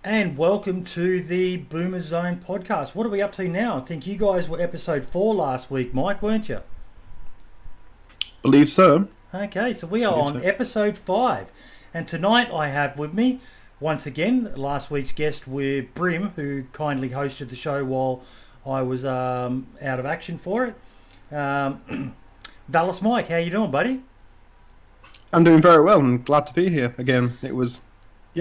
And welcome to the Boomer Zone podcast. What are we up to now? I think you guys were episode 4 last week, Mike, weren't you? Believe so. Okay, so we are on episode 5. And tonight I have with me, once again, last week's guest with Brim, who kindly hosted the show while I was out of action for it. Val1smike, how you doing, buddy? I'm doing very well. I'm glad to be here again. I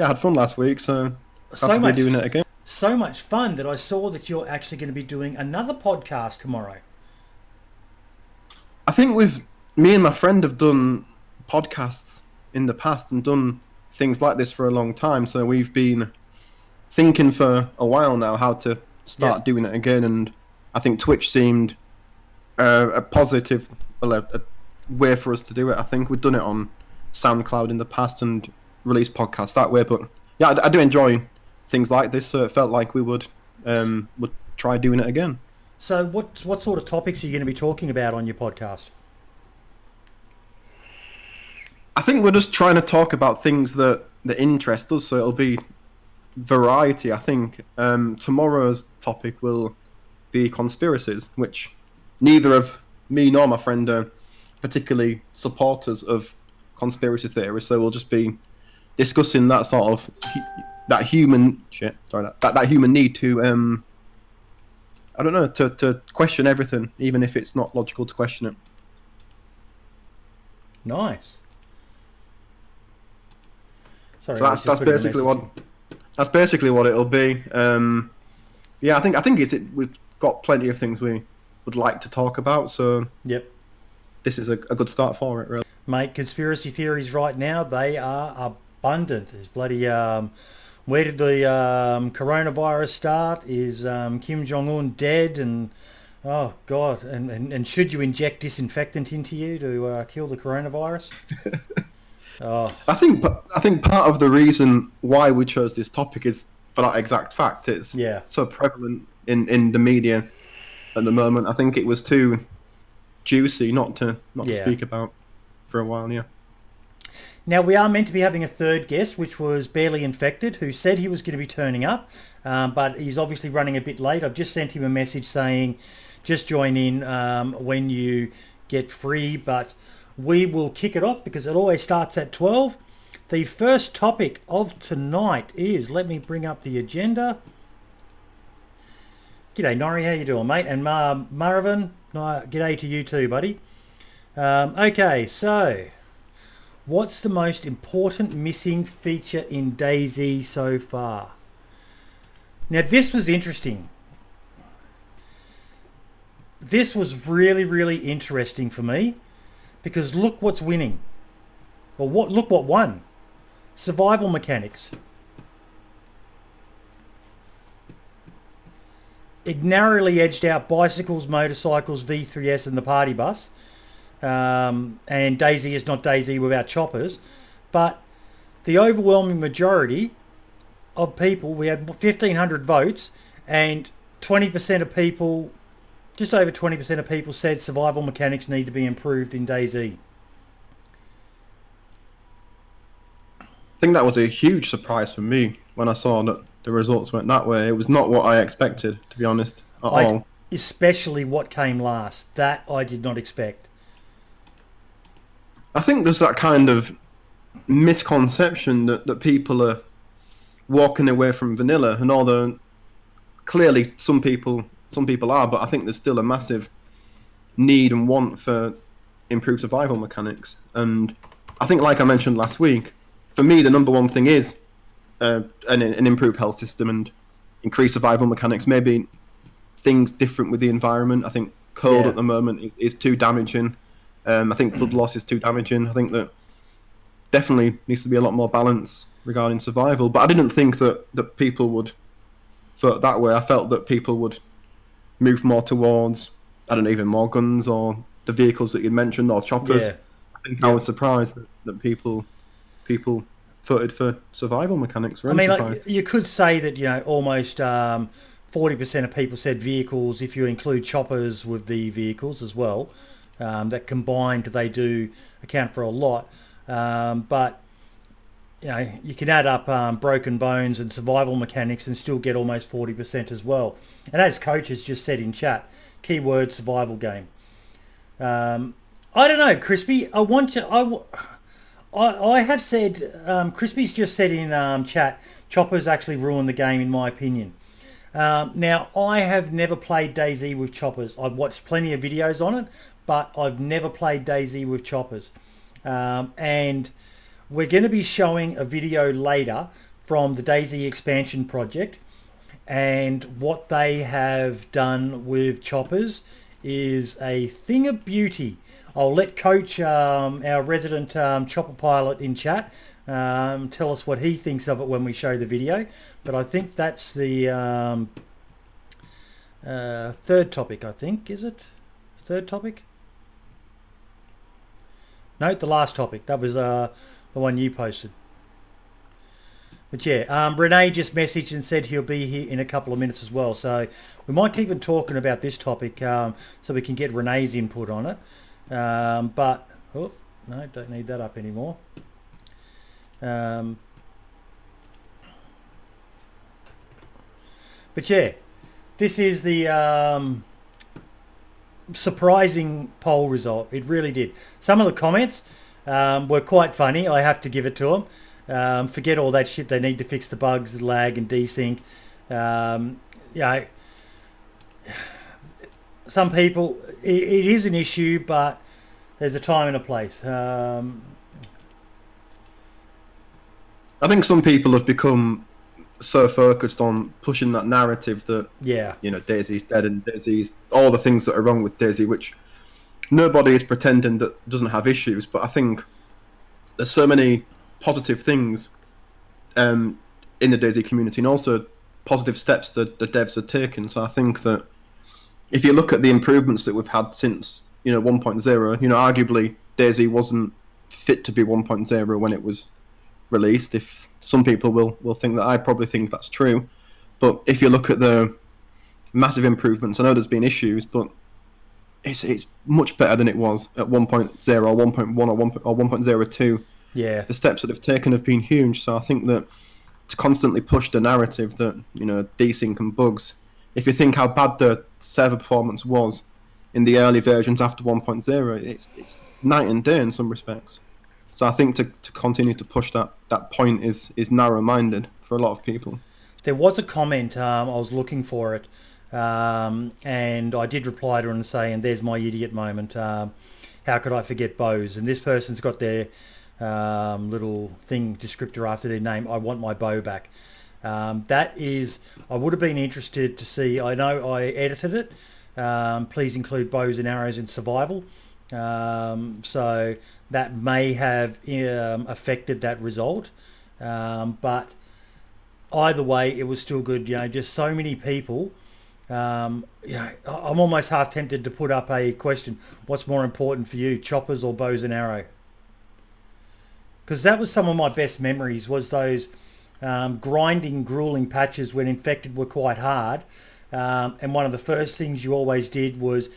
had fun last week, so glad to be doing it again. So much fun that I saw that you're actually going to be doing another podcast tomorrow. I think me and my friend have done podcasts in the past and done things like this for a long time, so we've been thinking for a while now how to start doing it again, and I think Twitch seemed a positive a way for us to do it. I think we've done it on SoundCloud in the past and released podcasts that way, but yeah, I do enjoy things like this, so it felt like we would try doing it again. So what sort of topics are you going to be talking about on your podcast? I think we're just trying to talk about things that interest us, so it'll be variety. I think tomorrow's topic will be conspiracies, which neither of me nor my friend are particularly supporters of conspiracy theories, so we'll just be discussing that sort of that human need to I don't know, to question everything, even if it's not logical to question it. Nice. Sorry, so that's basically what it'll be. I think we've got plenty of things we would like to talk about, so yep, this is a good start for it, really. Mate, conspiracy theories right now, they are abundant. There's bloody where did the coronavirus start? Is Kim Jong-un dead? And oh god, and should you inject disinfectant into you to kill the coronavirus? Oh. I think part of the reason why we chose this topic is for that exact fact. It's so prevalent in the media at the moment. I think it was too juicy not to speak about for a while. Yeah. Now we are meant to be having a third guest, which was BarelyInfected, who said he was going to be turning up, but he's obviously running a bit late. I've just sent him a message saying, just join in when you get free, but we will kick it off because it always starts at 12. The first topic of tonight is, let me bring up the agenda. G'day Norrie, how you doing, mate? And Marvin, g'day to you too, buddy. Okay, so what's the most important missing feature in DayZ so far? Now this was interesting. This was really, really interesting for me because look what's winning. Well, look what won. Survival mechanics. It narrowly edged out bicycles, motorcycles, V3S and the party bus. And DayZ is not DayZ without choppers. But the overwhelming majority of people, we had 1,500 votes and 20% of people, just over 20% of people said survival mechanics need to be improved in DayZ. I think that was a huge surprise for me when I saw that the results went that way. It was not what I expected, to be honest, at all. Especially what came last. That I did not expect. I think there's that kind of misconception that people are walking away from vanilla, and although clearly some people are, but I think there's still a massive need and want for improved survival mechanics. And I think, like I mentioned last week, for me the number one thing is an improved health system and increased survival mechanics. Maybe things different with the environment. I think cold at the moment is too damaging. I think blood loss is too damaging. I think that definitely needs to be a lot more balance regarding survival. But I didn't think that people would vote that way. I felt that people would move more towards, I don't know, even more guns or the vehicles that you mentioned or choppers. Yeah. I think I was surprised that people voted for survival mechanics. I mean, like, you could say that, almost 40% of people said vehicles, if you include choppers with the vehicles as well. That combined, they do account for a lot. But you can add up broken bones and survival mechanics and still get almost 40% as well. And as Coach has just said in chat, keyword survival game. I don't know, Crispy. I have said, Crispy's just said in chat, choppers actually ruined the game in my opinion. Now, I have never played DayZ with choppers. I've watched plenty of videos on it, but I've never played DayZ with choppers. And we're going to be showing a video later from the DayZ Expansion project, and what they have done with choppers is a thing of beauty. I'll let Coach, our resident chopper pilot in chat, tell us what he thinks of it when we show the video. But I think that's the third topic, I think. Is it? Third topic? No, the last topic. That was the one you posted. But yeah, Rene just messaged and said he'll be here in a couple of minutes as well. So we might keep on talking about this topic so we can get Rene's input on it. But, oh, no, don't need that up anymore. But yeah, this is the surprising poll result. It really did. Some of the comments were quite funny. I have to give it to them. Forget all that shit. They need to fix the bugs, lag and desync. Some people, it is an issue, but there's a time and a place. I think some people have become so focused on pushing that narrative that, you know, DayZ's dead and DayZ's all the things that are wrong with DayZ, which nobody is pretending that doesn't have issues. But I think there's so many positive things in the DayZ community, and also positive steps that the devs are taking. So I think that if you look at the improvements that we've had since, 1.0, arguably DayZ wasn't fit to be 1.0 when it was released. If some people will think that, I probably think that's true. But if you look at the massive improvements, I know there's been issues, but it's much better than it was at 1.0 or 1.1 or 1.02. Yeah, the steps that have taken have been huge. So I think that to constantly push the narrative that, desync and bugs, if you think how bad the server performance was in the early versions after 1.0, it's night and day in some respects. So I think to continue to push that point is narrow-minded for a lot of people. There was a comment, I was looking for it, and I did reply to her and say, and there's my idiot moment, how could I forget bows? And this person's got their little thing descriptor after their name, I want my bow back. That is, I would have been interested to see, I know I edited it, please include bows and arrows in survival. So that may have affected that result. But either way, it was still good. Just so many people. I'm almost half tempted to put up a question. What's more important for you, choppers or bows and arrow? Because that was some of my best memories, was those grinding, grueling patches when infected were quite hard. And one of the first things you always did was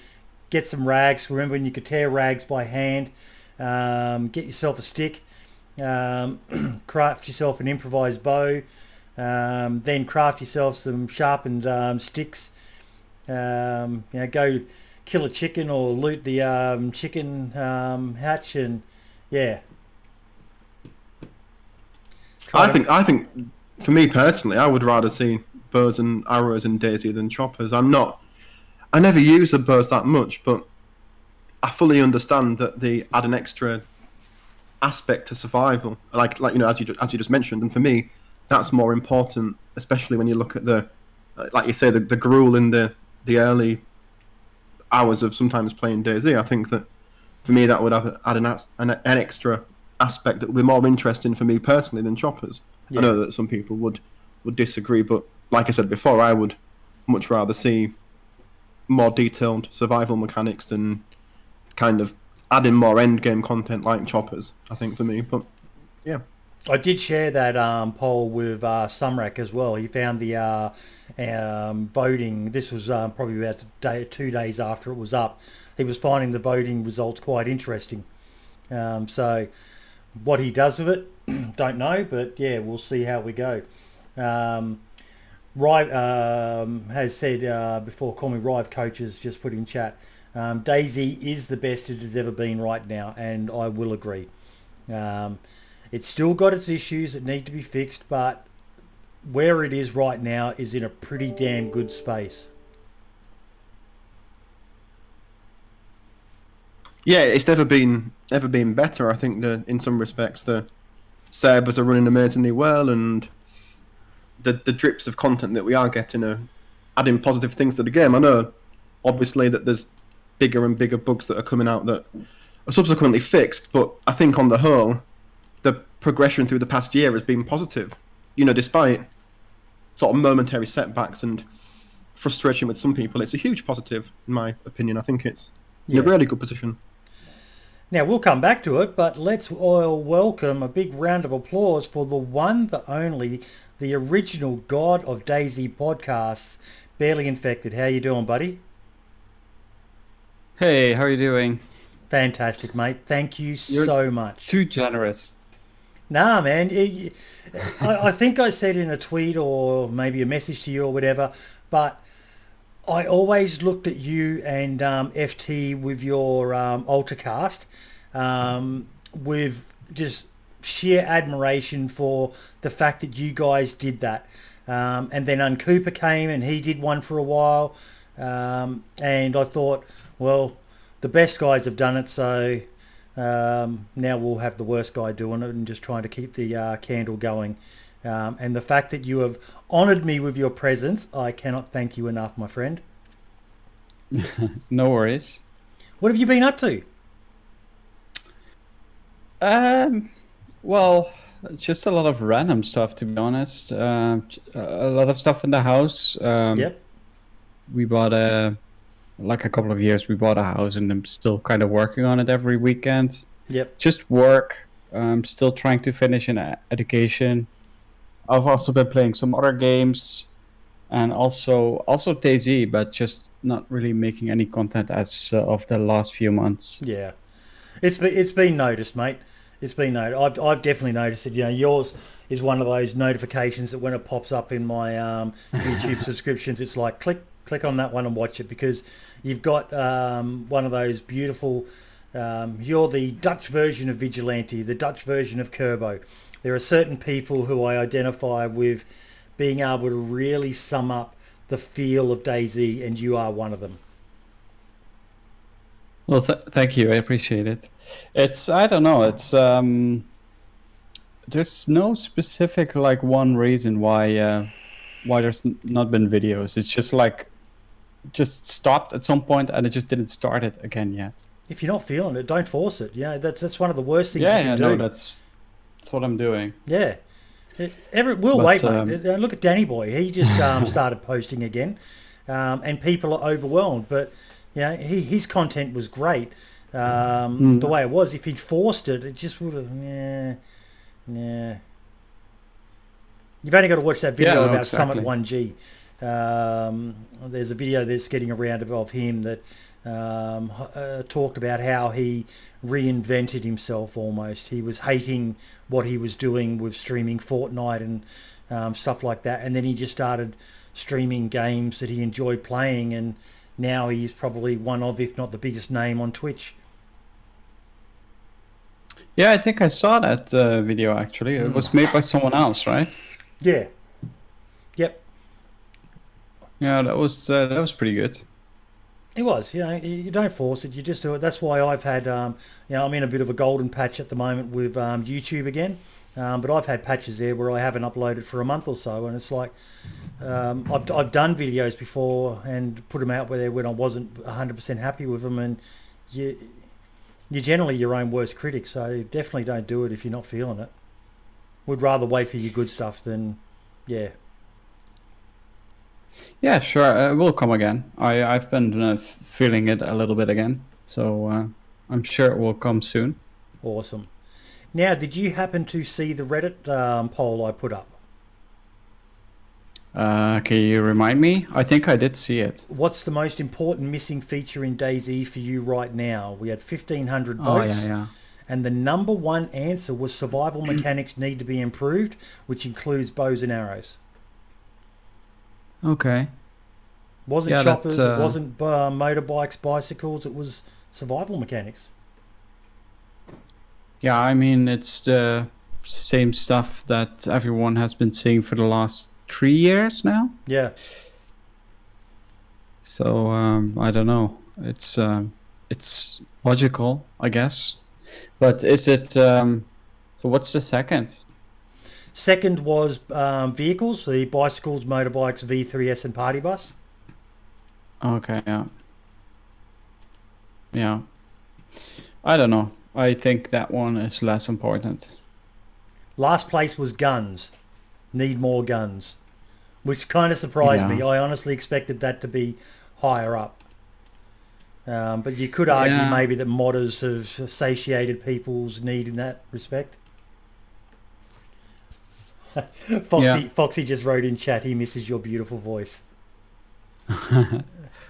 get some rags. Remember when you could tear rags by hand? Get yourself a stick, craft yourself an improvised bow, then craft yourself some sharpened sticks. Go kill a chicken or loot the chicken hatch, and yeah. I think for me personally, I would rather see bows and arrows in DayZ than choppers. I never use the bows that much, but I fully understand that they add an extra aspect to survival, like as you just mentioned. And for me, that's more important, especially when you look at the, like you say, the gruel in the early hours of sometimes playing DayZ. I think that for me that would add an extra aspect that would be more interesting for me personally than choppers. Yeah. I know that some people would disagree, but like I said before, I would much rather see more detailed survival mechanics than kind of adding more end game content like choppers, I think, for me. But yeah, I did share that poll with Sumrak as well. He found the voting, this was probably about 2 days after it was up, he was finding the voting results quite interesting. So what he does with it, Don't know, but yeah, we'll see how we go. Rive has said before, call me Rive Coaches, just put in chat. DayZ is the best it has ever been right now, and I will agree. It's still got its issues that need to be fixed, but where it is right now is in a pretty damn good space. Yeah, it's never been better. I think that in some respects the servers are running amazingly well, and the drips of content that we are getting are adding positive things to the game. I know, obviously, that there's bigger and bigger bugs that are coming out that are subsequently fixed, but I think on the whole, the progression through the past year has been positive. You know, despite sort of momentary setbacks and frustration with some people, it's a huge positive, in my opinion. I think it's in a really good position. Now, we'll come back to it, but let's all welcome a big round of applause for the one, the only, the original god of DayZ podcasts, BarelyInfected. How you doing, buddy? Hey, how are you doing? Fantastic, mate. Thank you so much. Too generous. Nah, man. I think I said in a tweet or maybe a message to you or whatever, but I always looked at you and FT with your Ultracast with just sheer admiration for the fact that you guys did that. And then Cooper came and he did one for a while. And I thought, well, the best guys have done it, so now we'll have the worst guy doing it and just trying to keep the candle going. And the fact that you have honoured me with your presence, I cannot thank you enough, my friend. No worries. What have you been up to? Well, just a lot of random stuff, to be honest. A lot of stuff in the house. Yep. We bought like a couple of years, we bought a house, and I'm still kind of working on it every weekend. Yep. Just work. I'm still trying to finish an education. I've also been playing some other games, and also DayZ, but just not really making any content as of the last few months. Yeah, it's been noticed, mate. It's been noticed. I've definitely noticed it. You know, yours is one of those notifications that when it pops up in my YouTube subscriptions, it's like click on that one and watch it, because you've got one of those beautiful. You're the Dutch version of Vigilante, the Dutch version of Kerbo. There are certain people who I identify with being able to really sum up the feel of DayZ, and you are one of them. Well, thank you. I appreciate it. I don't know. There's no specific like one reason why there's not been videos. It's just stopped at some point, and it just didn't start it again yet. If you're not feeling it, don't force it. Yeah, that's one of the worst things you can do. No, that's what I'm doing. Yeah. We'll wait, mate. Look at Dannyboyy. He just started posting again, and people are overwhelmed. But you know, his content was great. The way it was, if he'd forced it, it just would have. Yeah. You've only got to watch that video about Summit 1G. There's a video that's getting around of him that talked about how he reinvented himself almost. He was hating what he was doing with streaming Fortnite and stuff like that, and then he just started streaming games that he enjoyed playing, and now he's probably one of, if not the biggest name on Twitch. Yeah, I think I saw that video actually. It was made by someone else, right? Yeah. Yep. Yeah, that was pretty good. It was, you know, you don't force it, you just do it. That's why I've had, I'm in a bit of a golden patch at the moment with YouTube again, but I've had patches there where I haven't uploaded for a month or so, and it's like, I've done videos before and put them out there when I wasn't 100% happy with them, and you're generally your own worst critic, so definitely don't do it if you're not feeling it. Would rather wait for your good stuff than, yeah. Yeah, sure. It will come again. I've been feeling it a little bit again, so I'm sure it will come soon. Awesome. Now, did you happen to see the Reddit poll I put up? Can you remind me? I think I did see it. What's the most important missing feature in DayZ for you right now? We had 1,500 votes. Oh, yeah. And the number one answer was survival mechanics need to be improved, which includes bows and arrows. Okay. Wasn't choppers, it wasn't motorbikes, bicycles, it was survival mechanics. Yeah, I mean, it's the same stuff that everyone has been saying for the last 3 years now. Yeah. So, I don't know. It's logical, I guess. But is it... so what's the second? Second was vehicles, the bicycles, motorbikes, V3S and party bus. Okay, yeah. Yeah. I don't know. I think that one is less important. Last place was guns. Need more guns. Which kind of surprised me. I honestly expected that to be higher up. But you could argue maybe that modders have satiated people's need in that respect. Foxy just wrote in chat, he misses your beautiful voice.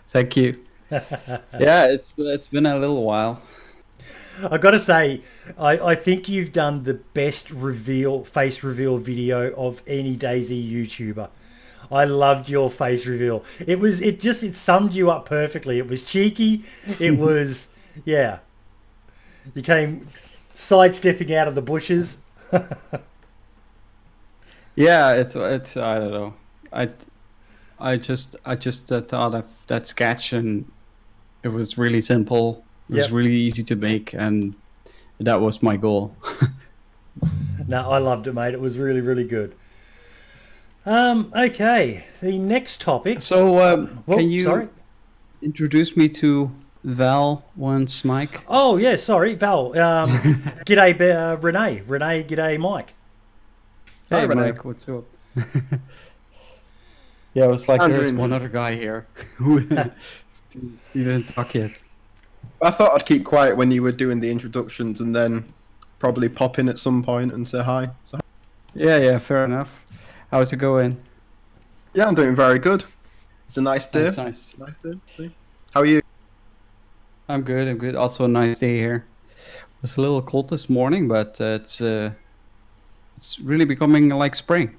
Thank you. Yeah, it's been a little while. I gotta say, I think you've done the best face reveal video of any DayZ YouTuber. I loved your face reveal. It summed you up perfectly. It was cheeky. It was, yeah. You came sidestepping out of the bushes. Yeah, it's I don't know. I just thought of that sketch, and it was really simple. It was really easy to make, and that was my goal. No, I loved it, mate. It was really, really good. Okay, the next topic. So, can you introduce me to Val1smike? Oh, yeah, sorry, Val. G'day, Rene. Rene, g'day, Mike. Hey, Hi, Mike, what's up? Yeah, it was like, there's one other guy here who you didn't talk yet. I thought I'd keep quiet when you were doing the introductions and then probably pop in at some point and say hi. Yeah, fair enough. How's it going? Yeah, I'm doing very good. It's a nice day. Nice. Nice day. How are you? I'm good. Also a nice day here. It was a little cold this morning, but it's really becoming like spring.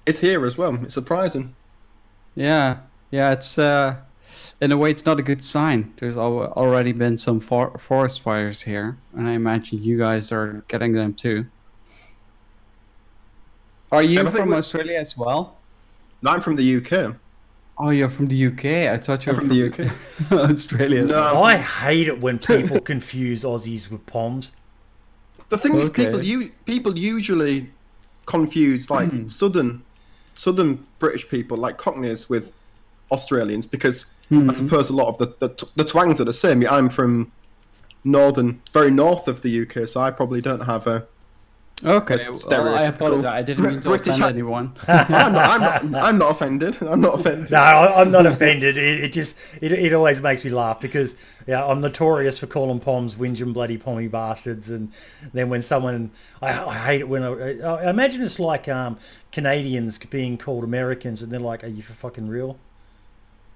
It's here as well. It's surprising. Yeah. It's in a way it's not a good sign. There's already been some forest fires here, and I imagine you guys are getting them too. Are you from Australia as well? No, I'm from the UK. Oh, you're from the UK. I thought you were from the UK. Australia. No, I hate it when people confuse Aussies with Poms. The thing is, people usually confuse like southern British people, like Cockneys, with Australians, because I suppose a lot of the twangs are the same. Yeah, I'm from very north of the UK, so I probably don't have a Okay, well, I apologize. I didn't mean to offend anyone. I'm not offended. I'm not offended. No, I'm not offended. It always makes me laugh because I'm notorious for calling Poms whinging bloody pommy bastards, and then when someone I hate it when I imagine it's like Canadians being called Americans, and they're like, "Are you for fucking real?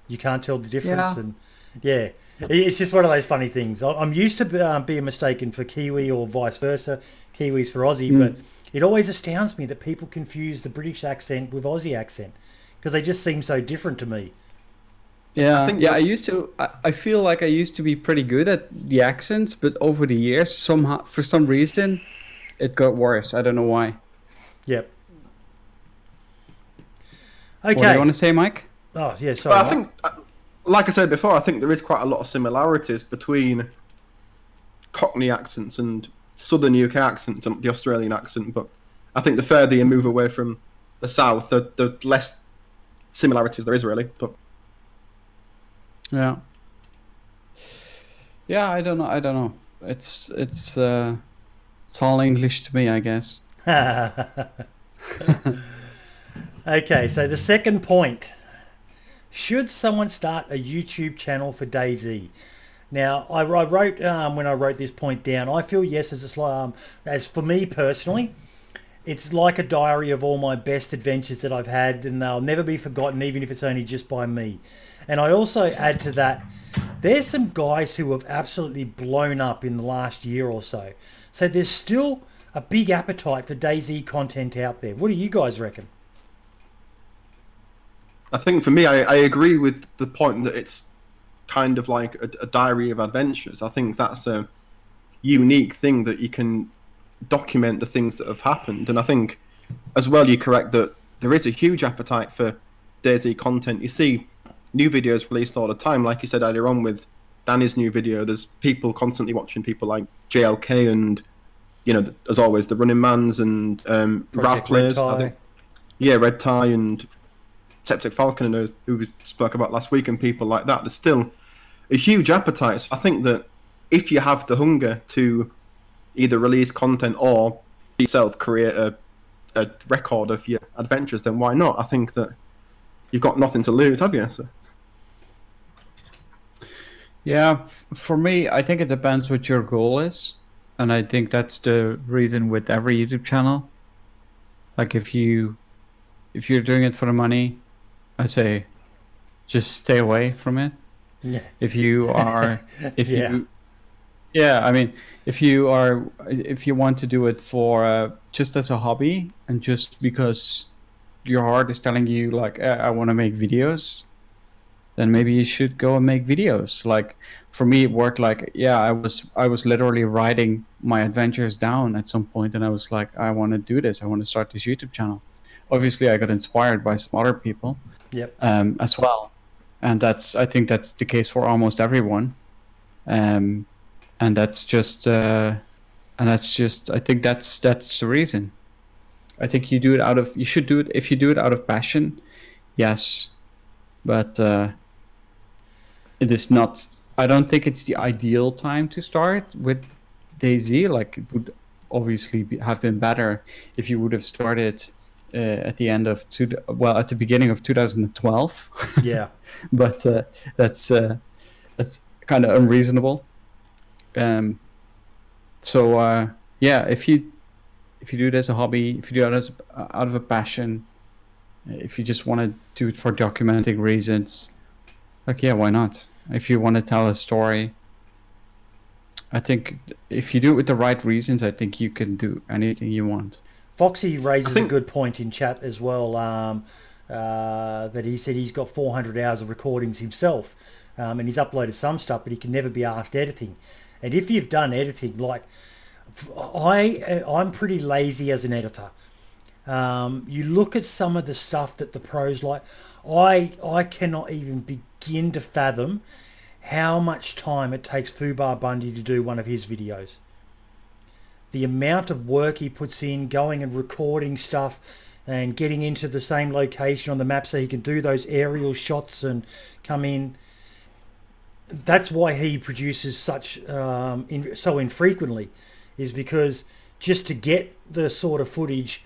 You can't tell the difference." And it's just one of those funny things. I'm used to being mistaken for Kiwi or vice versa, Kiwis for Aussie, but it always astounds me that people confuse the British accent with Aussie accent because they just seem so different to me. Yeah, I feel like I used to be pretty good at the accents, but over the years, somehow, for some reason, it got worse. I don't know why. Yep. Okay. What do you want to say, Mike? Oh, yeah, sorry. Well, I think, like I said before, I think there is quite a lot of similarities between Cockney accents and Southern UK accents and the Australian accent, but I think the further you move away from the south, the less similarities there is, really. But yeah, I don't know. It's all English to me, I guess. Okay, so the second point. Should someone start a YouTube channel for DayZ? Now, I wrote when I wrote this point down, I feel yes, as for me personally, it's like a diary of all my best adventures that I've had, and they'll never be forgotten, even if it's only just by me. And I also add to that, there's some guys who have absolutely blown up in the last year or so. So there's still a big appetite for DayZ content out there. What do you guys reckon? I think for me, I agree with the point that it's kind of like a diary of adventures. I think that's a unique thing that you can document the things that have happened. And I think as well, you're correct that there is a huge appetite for DayZ content. You see new videos released all the time. Like you said earlier on with Danny's new video, there's people constantly watching people like JLK and, you know, as always, the Running Mans and Rav players. I think, yeah, Red Tie and Septic Falcon, and who we spoke about last week, and people like that. There's still a huge appetite. So I think that if you have the hunger to either release content or yourself create a record of your adventures, then why not? I think that you've got nothing to lose, have you? So. Yeah, for me, I think it depends what your goal is. And I think that's the reason with every YouTube channel. Like if you're doing it for the money, I say just stay away from it. Yeah. If you are, if you want to do it for just as a hobby and just because your heart is telling you like, I want to make videos, then maybe you should go and make videos. Like for me, it worked like, I was literally writing my adventures down at some point, and I was like, I want to do this. I want to start this YouTube channel. Obviously, I got inspired by some other people, as well, and I think that's the case for almost everyone, and that's just, I think that's the reason. I think you should do it if you do it out of passion, yes, but it is not. I don't think it's the ideal time to start with DayZ. Like it would obviously have been better if you would have started at the beginning of 2012. Yeah, but that's kind of unreasonable. If you do it as a hobby, if you do it out of a passion, if you just want to do it for documenting reasons, like why not? If you want to tell a story, I think if you do it with the right reasons, I think you can do anything you want. Foxy raises a good point in chat as well, that he said he's got 400 hours of recordings himself, and he's uploaded some stuff, but he can never be asked editing. And if you've done editing, like I'm pretty lazy as an editor. You look at some of the stuff that the pros like. I cannot even begin to fathom how much time it takes Fubar Bundy to do one of his videos. The amount of work he puts in going and recording stuff and getting into the same location on the map so he can do those aerial shots and come in. That's why he produces such so infrequently, is because just to get the sort of footage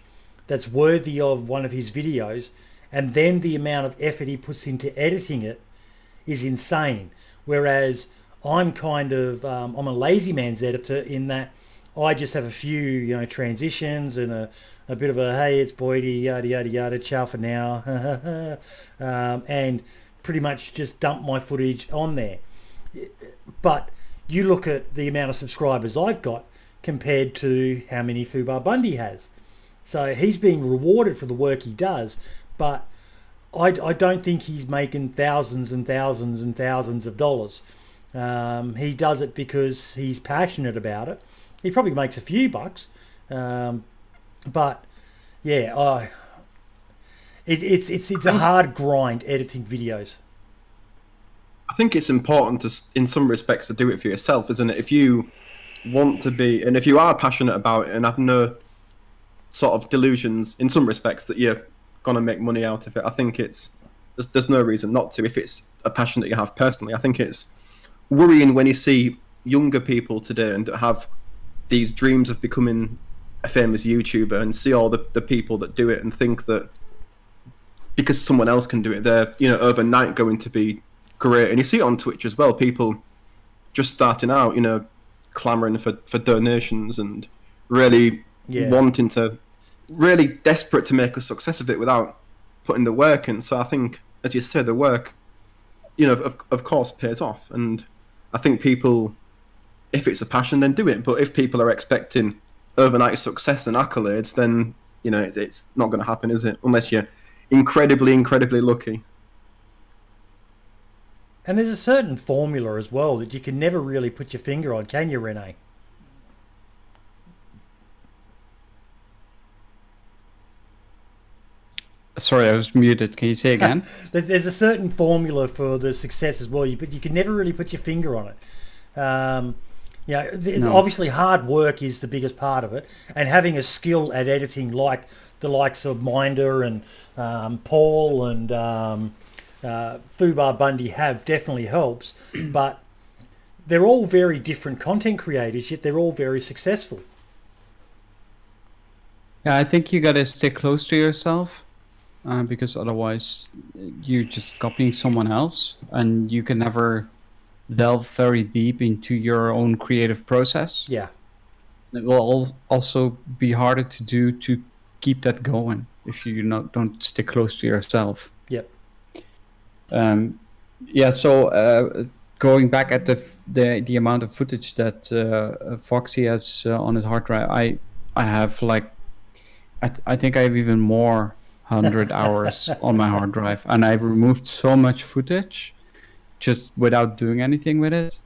that's worthy of one of his videos, and then the amount of effort he puts into editing it is insane. Whereas I'm kind of I'm a lazy man's editor in that I just have a few transitions and a bit of a hey, it's Boydie, yada yada yada, ciao for now, and pretty much just dump my footage on there. But you look at the amount of subscribers I've got compared to how many Fubar Bundy has. So he's being rewarded for the work he does, but I don't think he's making thousands and thousands and thousands of dollars. He does it because he's passionate about it. He probably makes a few bucks, but yeah, it's a hard grind editing videos. I think it's important to, in some respects, to do it for yourself, isn't it? If you want to be, and if you are passionate about it and have no sort of delusions in some respects that you're gonna make money out of it, I think there's no reason not to. If it's a passion that you have personally, I think it's worrying when you see younger people today and have these dreams of becoming a famous YouTuber and see all the people that do it and think that because someone else can do it, they're overnight going to be great. And you see it on Twitch as well, people just starting out, clamoring for donations and really wanting to, really desperate to make a success of it without putting the work in. So I think, as you said, the work you know, of course pays off. And I think people, if it's a passion, then do it. But if people are expecting overnight success and accolades, then, you know, it's not going to happen, is it? Unless you're incredibly lucky. And there's a certain formula as well that you can never really put your finger on, can you, Rene? Sorry, I was muted. Can you say again? There's a certain formula for the success as well, but you can never really put your finger on it. Obviously hard work is the biggest part of it, and having a skill at editing like the likes of Minder and Paul and Fubar Bundy have definitely helps, but they're all very different content creators, yet they're all very successful. Yeah, I think you got to stay close to yourself. Because otherwise you're just copying someone else, and you can never delve very deep into your own creative process. Yeah. It will also be harder to do to keep that going if you don't stick close to yourself. Yep. So going back at the amount of footage that Foxy has on his hard drive, I have like I think I have even more 100 hours on my hard drive, and I've removed so much footage just without doing anything with it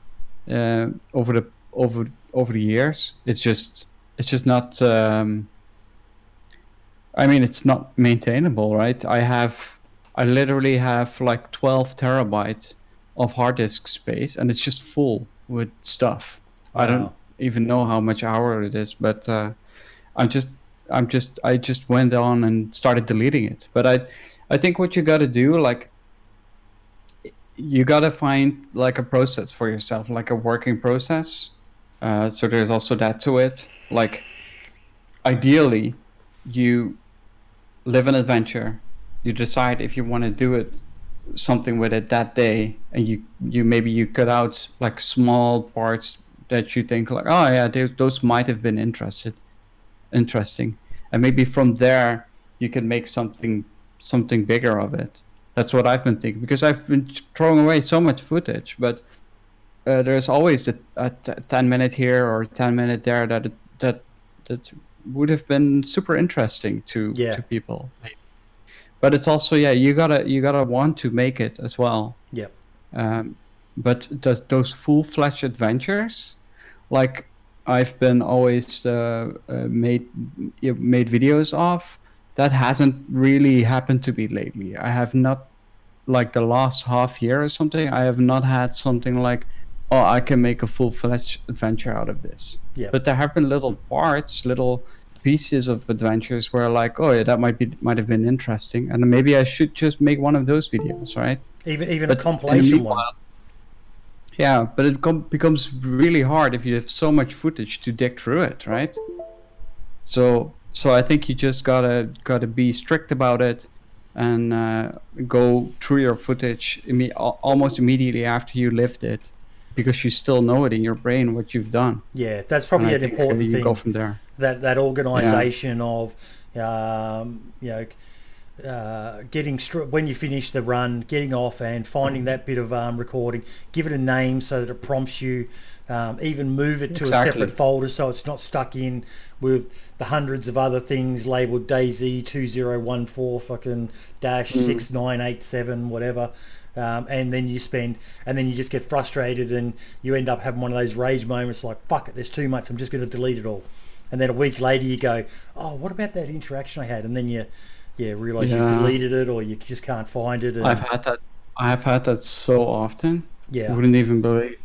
over the years. It's just not it's not maintainable, right? I literally have like 12 terabytes of hard disk space, and it's just full with stuff. Wow. I don't even know how much hour it is, but I just went on and started deleting it. But I think what you got to do, like, you got to find like a process for yourself, like a working process. So there's also that to it. Like, ideally, you live an adventure. You decide if you want to do something with it that day, and you cut out like small parts that you think like, oh yeah, those might have been interesting, and maybe from there you can make something bigger of it. That's what I've been thinking, because I've been throwing away so much footage, but there's always a 10-minute here or 10-minute there that would have been super interesting to people. But it's also, you gotta want to make it as well. Yep. But those full-fledged adventures, like I've been always made videos of, that hasn't really happened to me lately. I have not, like the last half year or something, I have not had something like, oh, I can make a full-fledged adventure out of this. Yeah. But there have been little parts, little pieces of adventures where like, oh yeah, that might have been interesting, and maybe I should just make one of those videos, right? Even a compilation one. Yeah, but it becomes really hard if you have so much footage to dig through it, right? So I think you just gotta be strict about it, and go through your footage almost immediately after you lived it, because you still know it in your brain what you've done. Yeah, that's probably an important thing. You go from there. That organisation of, getting when you finish the run, getting off and finding that bit of recording, give it a name so that it prompts you. Even move it to a separate folder so it's not stuck in with the hundreds of other things labelled DayZ 2014 fucking -6987 whatever. And then you just get frustrated, and you end up having one of those rage moments like, fuck it, there's too much, I'm just going to delete it all. And then a week later you go, oh, what about that interaction I had? And then you realise you deleted it, or you just can't find it. And I've had that so often. Yeah. I wouldn't even believe.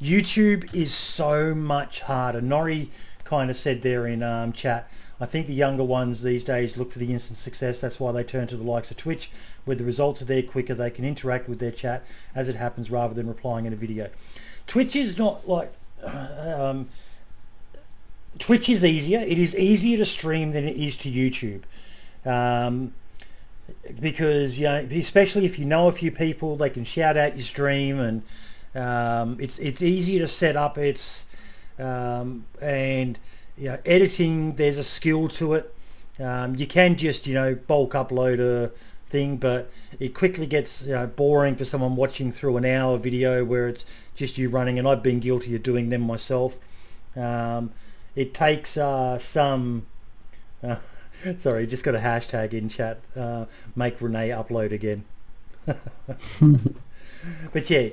YouTube is so much harder. Norrie kind of said there in chat, I think the younger ones these days look for the instant success. That's why they turn to the likes of Twitch, where the results are there quicker. They can interact with their chat as it happens rather than replying in a video. Twitch is not like... Twitch is easier. It is easier to stream than it is to YouTube. Because, especially if you know a few people, they can shout out your stream, and it's easier to set up. Editing, there's a skill to it. You can just bulk upload thing, but it quickly gets boring for someone watching through an hour video where it's just you running, and I've been guilty of doing them myself. It takes some sorry, just got a hashtag in chat, make Rene upload again. But yeah,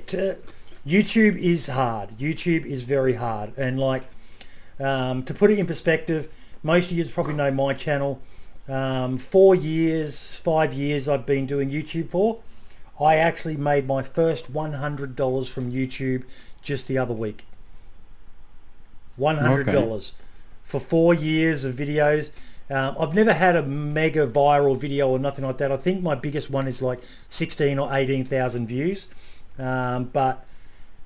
YouTube is hard. YouTube is very hard, and like to put it in perspective, most of you probably know my channel. 5 years I've been doing YouTube for. I actually made my first $100 from YouTube just the other week. $100 for 4 years of videos. I've never had a mega viral video or nothing like that. I think my biggest one is like 16 or 18,000 views, but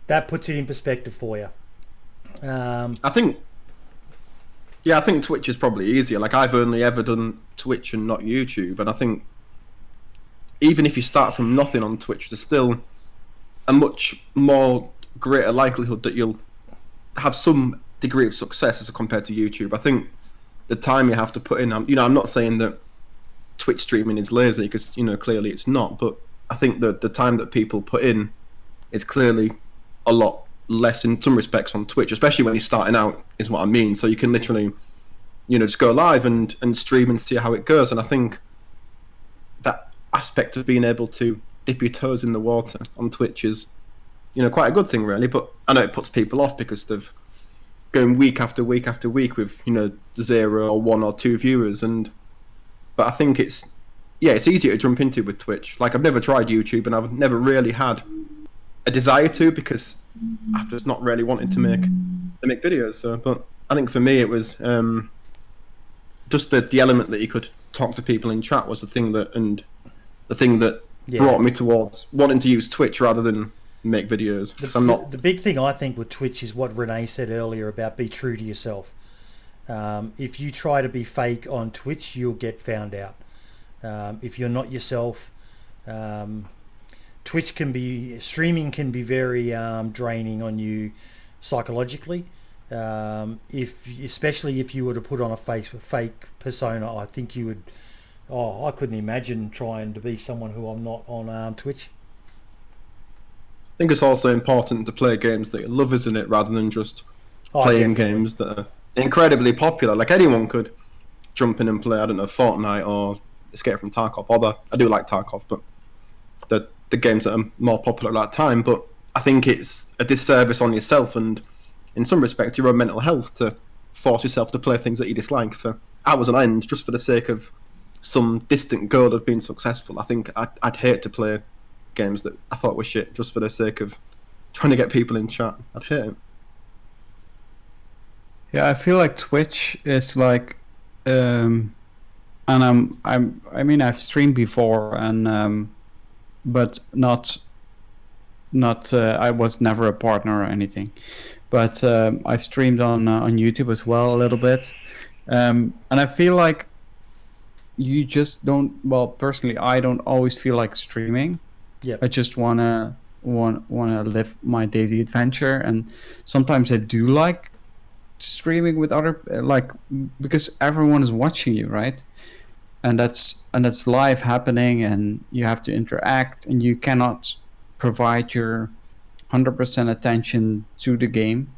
that puts it in perspective for you. I think Twitch is probably easier. Like, I've only ever done Twitch and not YouTube, and I think even if you start from nothing on Twitch, there's still a much more greater likelihood that you'll have some degree of success as compared to YouTube. I think the time you have to put in, I'm not saying that Twitch streaming is lazy, because clearly it's not, but I think that the time that people put in is clearly a lot less in some respects on Twitch, especially when you're starting out, is what I mean. So you can literally just go live and stream and see how it goes. And I think that aspect of being able to dip your toes in the water on Twitch is quite a good thing, really. But I know it puts people off because they've going week after week after week with 0 or 1 or 2 viewers, but I think it's easier to jump into with Twitch. Like, I've never tried YouTube, and I've never really had a desire to, because I've just not really wanted to make videos. So, but I think for me it was just the element that you could talk to people in chat was the thing that brought me towards wanting to use Twitch rather than make videos. The big thing I think with Twitch is what Rene said earlier about be true to yourself. If you try to be fake on Twitch, you'll get found out. If you're not yourself, streaming can be very draining on you psychologically. Especially if you were to put on a fake persona, I think you would. I couldn't imagine trying to be someone who I'm not on Twitch. I think it's also important to play games that you love, isn't it, rather than just playing games that are incredibly popular. Like, anyone could jump in and play, I don't know, Fortnite or Escape from Tarkov. Although I do like Tarkov, but the games that are more popular at that time. But I think it's a disservice on yourself and, in some respects, your own mental health to force yourself to play things that you dislike for hours on end just for the sake of some distant goal of being successful. I think I'd hate to play games that I thought were shit just for the sake of trying to get people in chat. I'd hate it. Yeah, I feel like Twitch is like, and I've streamed before, and but not I was never a partner or anything, but I've streamed on YouTube as well a little bit, and I feel like you just don't. Well, personally, I don't always feel like streaming. Yeah, I just wanna live my DayZ adventure, and sometimes I do like streaming with other because everyone is watching you, right? And that's live happening, and you have to interact, and you cannot provide your 100% attention to the game.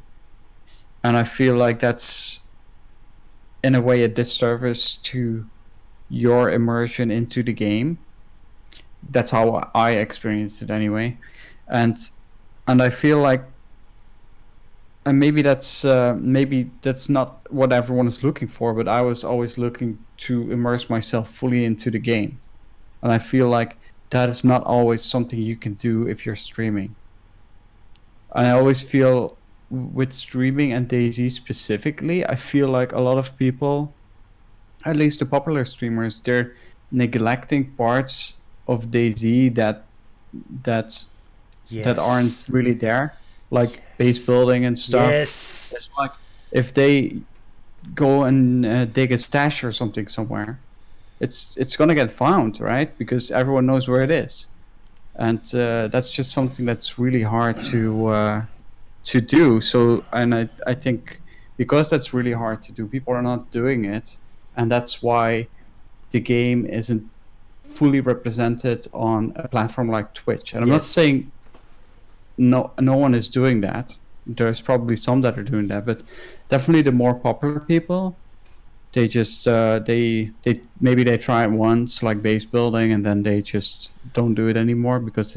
And I feel like that's in a way a disservice to your immersion into the game. That's how I experienced it anyway, and I feel like, and maybe that's not what everyone is looking for, but I was always looking to immerse myself fully into the game, and I feel like that is not always something you can do if you're streaming. And I always feel with streaming and DayZ specifically, I feel like a lot of people, at least the popular streamers, they're neglecting parts of DayZ that aren't really there, like base building and stuff. Yes. It's like if they go and dig a stash or something somewhere, it's gonna get found, right? Because everyone knows where it is, and that's just something that's really hard to do. So, and I think because that's really hard to do, people are not doing it, and that's why the game isn't fully represented on a platform like Twitch. And I'm not Yes. saying no one is doing that. There's probably some that are doing that, but definitely the more popular people, they just they maybe they try it once, like base building, and then they just don't do it anymore because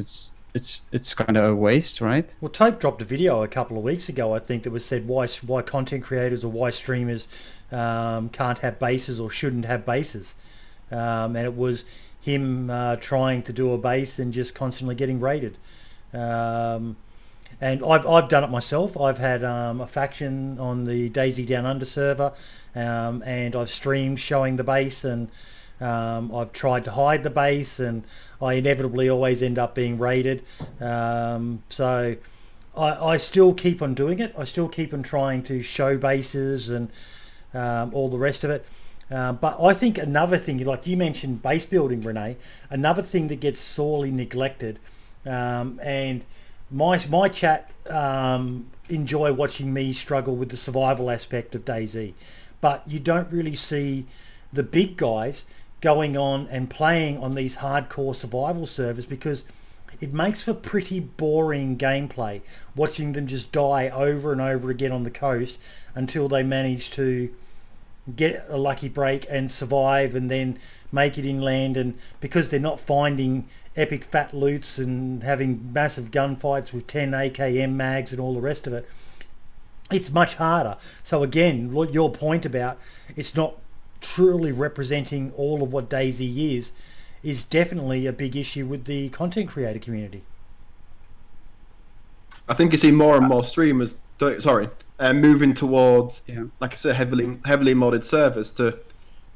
it's kind of a waste, right? Well, Tope dropped a video a couple of weeks ago, I think, that was said why content creators or why streamers can't have bases or shouldn't have bases, and it was him trying to do a base and just constantly getting raided. And I've done it myself. I've had a faction on the DayZ Down Under server, and I've streamed showing the base, and I've tried to hide the base, and I inevitably always end up being raided. So I still keep on doing it. I still keep on trying to show bases and all the rest of it. But I think another thing, like you mentioned base building, Rene, another thing that gets sorely neglected, and my chat enjoy watching me struggle with the survival aspect of DayZ, but you don't really see the big guys going on and playing on these hardcore survival servers because it makes for pretty boring gameplay, watching them just die over and over again on the coast until they manage to get a lucky break and survive and then make it inland. And because they're not finding epic fat loots and having massive gunfights with 10 AKM mags and all the rest of it, it's much harder. So again, your point about it's not truly representing all of what DayZ is definitely a big issue with the content creator community. I think you see more and more streamers moving towards, like I said, heavily modded servers to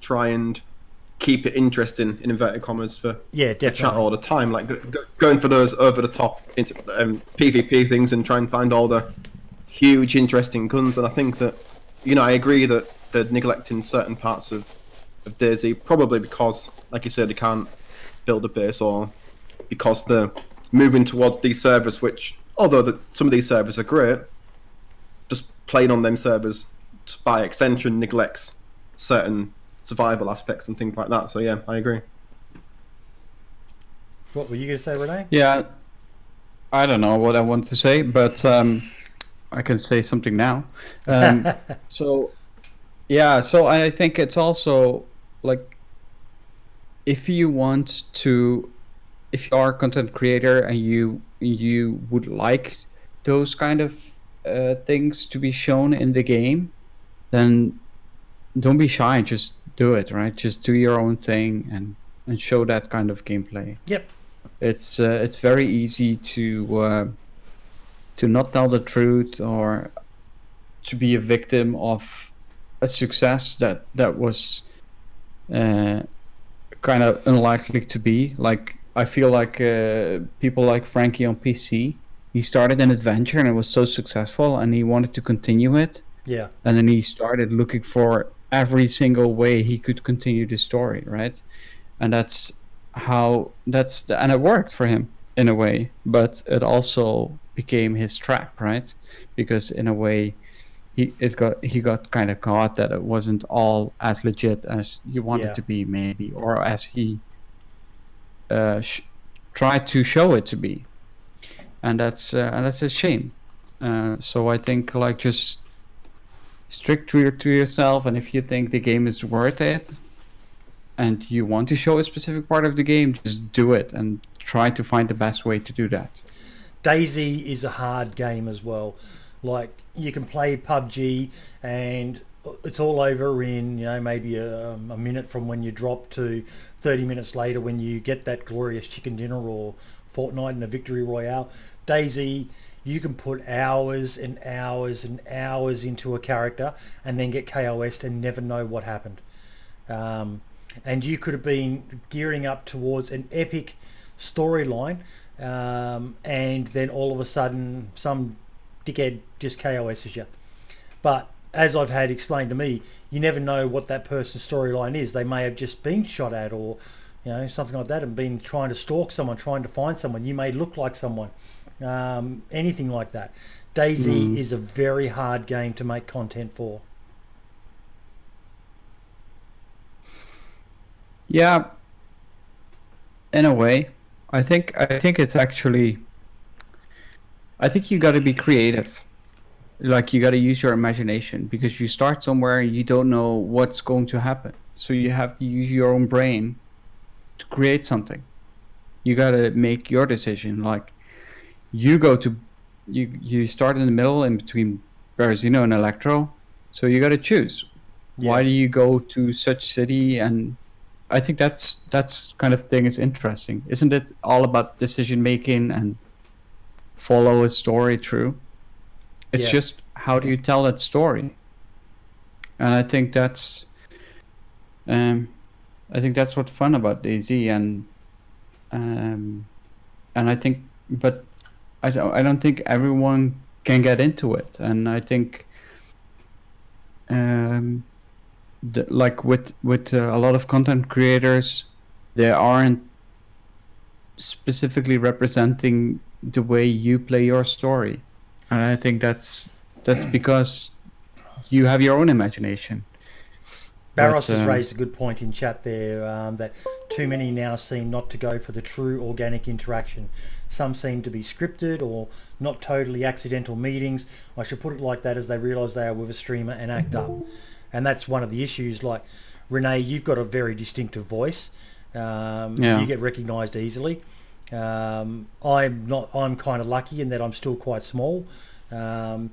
try and keep it interesting in inverted commas for definitely. chat all the time, like going for those over the top PvP things and try and find all the huge interesting guns. And I think that, I agree that they're neglecting certain parts of DayZ, probably because, like you said, they can't build a base, or because they're moving towards these servers, which, although some of these servers are great, just playing on them servers just by extension neglects certain survival aspects and things like that. So yeah, I agree. What were you going to say, Rene? Yeah, I don't know what I want to say, but I can say something now. So I think it's also like, if you are a content creator and you would like those kind of things to be shown in the game, then don't be shy, just do it, right? Just do your own thing and show that kind of gameplay. Yep. It's very easy to not tell the truth or to be a victim of a success that was kind of unlikely to be. Like, I feel like people like Frankie on PC, he started an adventure and it was so successful and he wanted to continue it. Yeah. And then he started looking for every single way he could continue the story, right? And and it worked for him in a way, but it also became his trap, right? Because in a way he got kind of caught that it wasn't all as legit as he wanted to be, maybe, or as he tried to show it to be. And that's a shame. So I think, like, just stick to yourself, and if you think the game is worth it and you want to show a specific part of the game, just do it and try to find the best way to do that. DayZ is a hard game as well. Like, you can play PUBG and it's all over in, maybe a minute from when you drop to 30 minutes later when you get that glorious chicken dinner or Fortnite in a victory royale. DayZ, you can put hours and hours and hours into a character and then get KOS'd and never know what happened. And you could have been gearing up towards an epic storyline, and then all of a sudden some dickhead just KOS's you. But as I've had explained to me, you never know what that person's storyline is. They may have just been shot at, or something like that, and been trying to stalk someone, trying to find someone. You may look like someone, anything like that. DayZ is a very hard game to make content for. Yeah, In a way, I think it's actually. I think you got to be creative. Like you got to use your imagination because you start somewhere and you don't know what's going to happen. So you have to use your own brain to create something. You got to make your decision. Like you go to, you start in the middle in between Berezino and Electro. So you got to choose. Yeah. Why do you go to such city? And I think that's kind of thing is interesting, isn't it? All about decision making and follow a story through. It's Yeah. just how do you tell that story? And I think that's what's fun about DayZ, and I think, but I don't think everyone can get into it, and I think like with a lot of content creators, they aren't specifically representing the way you play your story, and I think that's because you have your own imagination. Barros But, has raised a good point in chat there, that too many now seem not to go for the true organic interaction. Some seem to be scripted or not totally accidental meetings. I should put it like that, as they realise they are with a streamer and act up. And that's one of the issues. Like, Rene, you've got a very distinctive voice. You get recognised easily. I'm kind of lucky in that I'm still quite small. On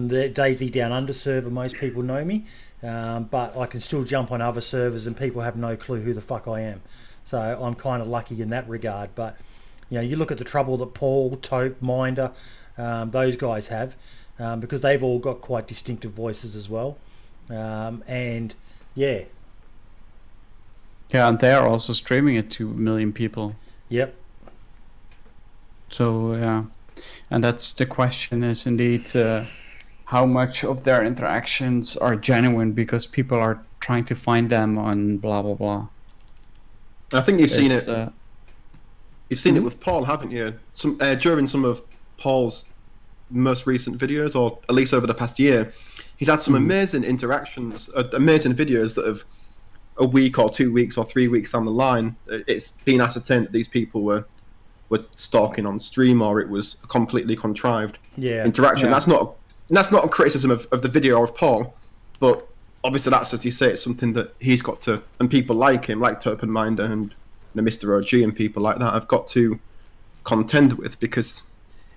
the DayZ Down Under server, most people know me. But I can still jump on other servers and people have no clue who the fuck I am. So I'm kind of lucky in that regard. But you know, you look at the trouble that Paul, Tope, Minder, those guys have, because they've all got quite distinctive voices as well. And yeah, and they're also streaming it to 1 million people. Yep. So yeah, and that's the question is indeed how much of their interactions are genuine because people are trying to find them on blah blah blah. I think you've seen it. You've seen Mhm. it with Paul, haven't you? During some of Paul's most recent videos, or at least over the past year, he's had some amazing interactions, amazing videos that have a week or 2 weeks or 3 weeks down the line, it's been ascertained that these people were stalking on stream, or it was a completely contrived interaction. Yeah. That's not a criticism of the video or of Paul, but obviously that's, as you say, it's something that he's got to, and people like him, like Tope and Minder and Mr. OG and people like that, have got to contend with, because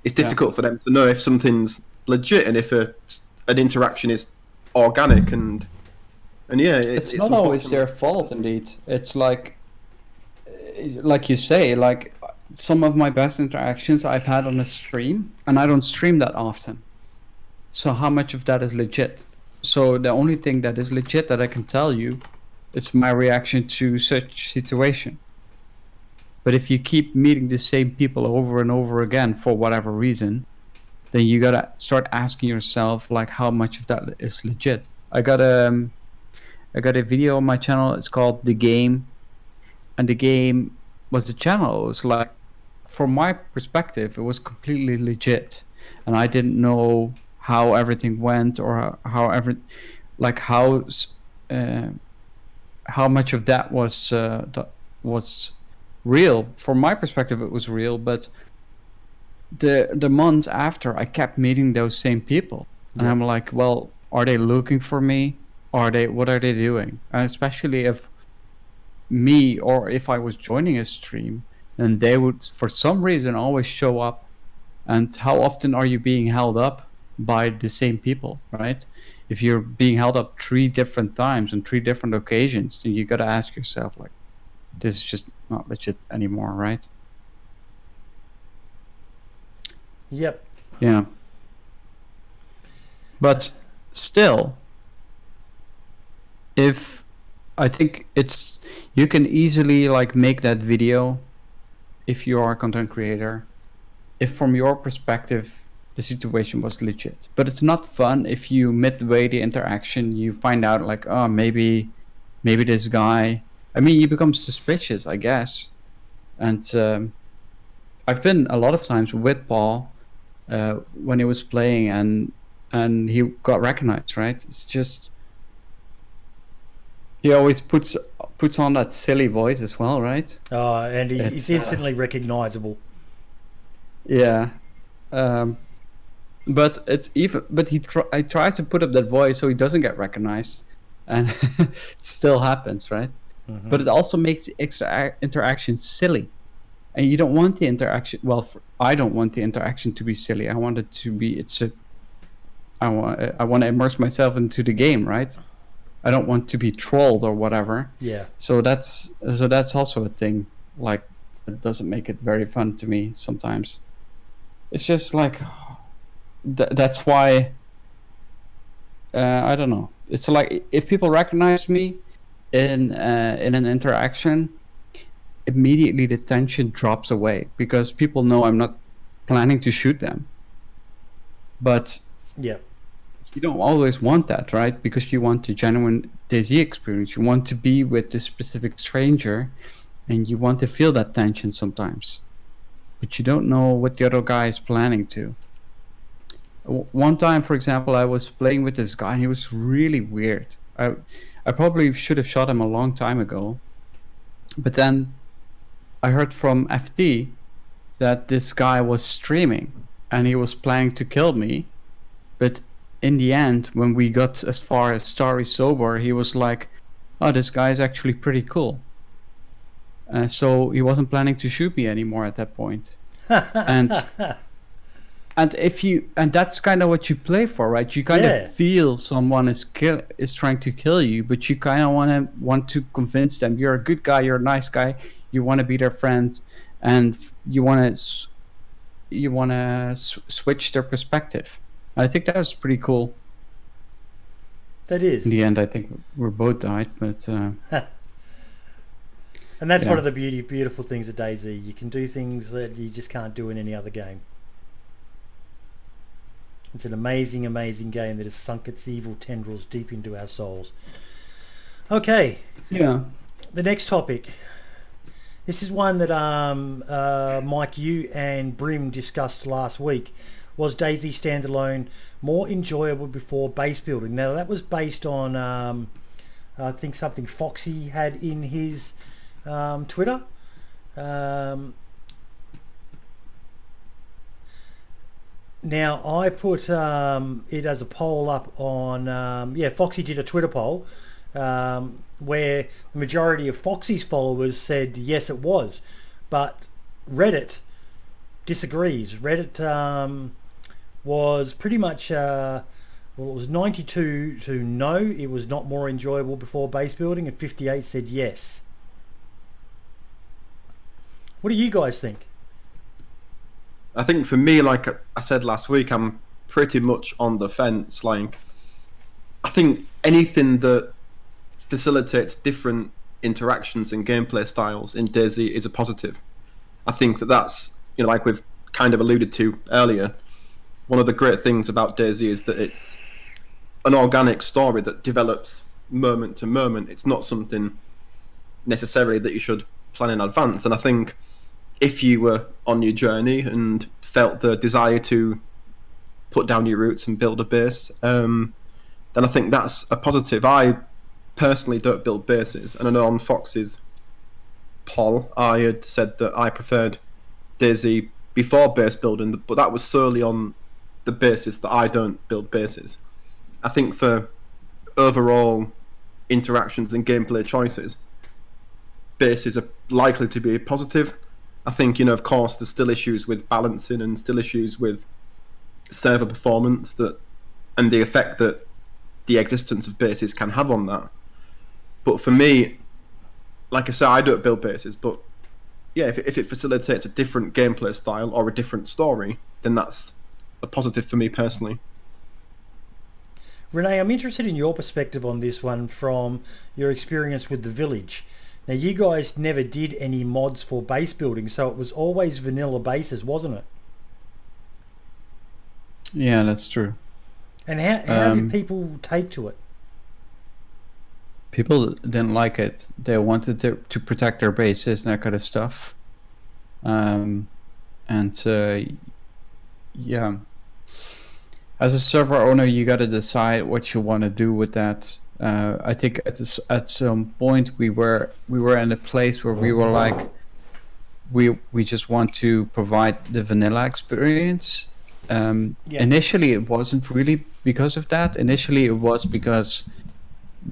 it's difficult for them to know if something's legit and if an interaction is organic, and yeah, it's not always their fault. Indeed, it's like you say, like some of my best interactions I've had on a stream, and I don't stream that often. So how much of that is legit? So the only thing that is legit that I can tell you is my reaction to such situation. But if you keep meeting the same people over and over again for whatever reason, then you gotta start asking yourself, like, how much of that is legit. I got a video on my channel. It's called The Game, and The Game was the channel. It was like, from my perspective, it was completely legit, and I didn't know how everything went, or how much of that was real. From my perspective, it was real, but the months after, I kept meeting those same people, and I'm like, well, are they looking for me? What are they doing? And especially if me, or if I was joining a stream, and they would for some reason always show up. And how often are you being held up by the same people, right? If you're being held up 3 different times on 3 different occasions, then you got to ask yourself, like, this is just not legit anymore, right? Yep. Yeah. But still, if I think you can easily like make that video if you are a content creator, if from your perspective the situation was legit. But it's not fun if you midway the interaction you find out like, oh, maybe this guy, I mean, you become suspicious, I guess. And I've been a lot of times with Paul when he was playing and he got recognized, right? It's just He always puts on that silly voice as well, right? Oh, and he's It's instantly recognizable. yeah. But it's even. But he tries to put up that voice so he doesn't get recognized, and it still happens, right? Mm-hmm. But it also makes the extra interaction silly, and you don't want the interaction. Well, I don't want the interaction to be silly. I want it to be. I want to immerse myself into the game, right? I don't want to be trolled or whatever. Yeah. So that's also a thing. Like, it doesn't make it very fun to me sometimes. It's just like that's why. I don't know. It's like if people recognize me in an interaction, immediately the tension drops away because people know I'm not planning to shoot them. But yeah, you don't always want that, right? Because you want the genuine DayZ experience. You want to be with this specific stranger, and you want to feel that tension sometimes. But you don't know what the other guy is planning to. One time, for example, I was playing with this guy, and he was really weird. I probably should have shot him a long time ago. But then I heard from FT that this guy was streaming, and he was planning to kill me. But in the end, when we got as far as Starry Sober, he was like, oh, this guy is actually pretty cool. So he wasn't planning to shoot me anymore at that point. and that's kind of what you play for, right? You kind of feel someone is trying to kill you, but you kind of want to convince them you're a good guy, you're a nice guy, you want to be their friend, and you want to switch their perspective. I think that was pretty cool. That is. In the end, I think we both died, but. And that's one of the beautiful things of DayZ. You can do things that you just can't do in any other game. It's an amazing, amazing game that has sunk its evil tendrils deep into our souls. Okay. Yeah. The next topic. This is one that Mike, you and Brim discussed last week. Was DayZ Standalone more enjoyable before base building? Now that was based on I think something Foxy had in his Twitter. Now I put it as a poll up on Foxy did a Twitter poll where the majority of Foxy's followers said yes it was, but Reddit disagrees. Reddit was pretty much it was 92 to no, it was not more enjoyable before base building, and 58 said yes. What do you guys think? I think for me, like I said last week, I'm pretty much on the fence. Like, I think anything that facilitates different interactions and gameplay styles in DayZ is a positive. I think that's, like we've kind of alluded to earlier, one of the great things about DayZ is that it's an organic story that develops moment to moment. It's not something necessarily that you should plan in advance. And I think if you were on your journey and felt the desire to put down your roots and build a base, then I think that's a positive. I personally don't build bases, and I know on Fox's poll I had said that I preferred DayZ before base building, but that was solely on the basis that I don't build bases. I think for overall interactions and gameplay choices, bases are likely to be positive. I think, of course, there's still issues with balancing and still issues with server performance and the effect that the existence of bases can have on that. But for me, like I said, I don't build bases, but yeah, if it facilitates a different gameplay style or a different story, then that's a positive for me personally. Rene, I'm interested in your perspective on this one from your experience with the village. Now, you guys never did any mods for base building, so it was always vanilla bases, wasn't it? Yeah, that's true. And how did people take to it? People didn't like it. They wanted to protect their bases and that kind of stuff. Yeah. As a server owner, you got to decide what you want to do with that. I think at some point we were in a place where we were like, we just want to provide the vanilla experience. Initially, it wasn't really because of that. Initially, it was because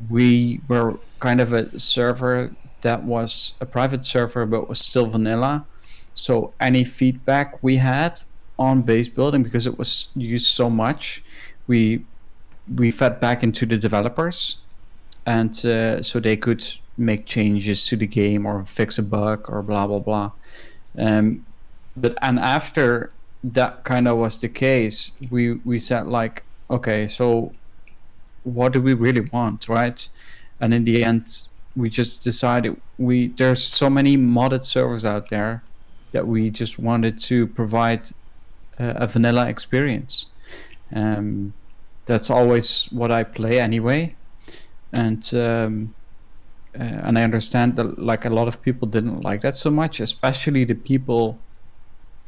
we were kind of a server that was a private server but was still vanilla. So any feedback we had on base building, because it was used so much, we fed back into the developers, and so they could make changes to the game or fix a bug or blah blah blah. But after that kind of was the case, we said like, okay, so what do we really want, right? And in the end, we just decided there's so many modded servers out there that we just wanted to provide a vanilla experience. That's always what I play anyway, and I understand that like a lot of people didn't like that so much, especially the people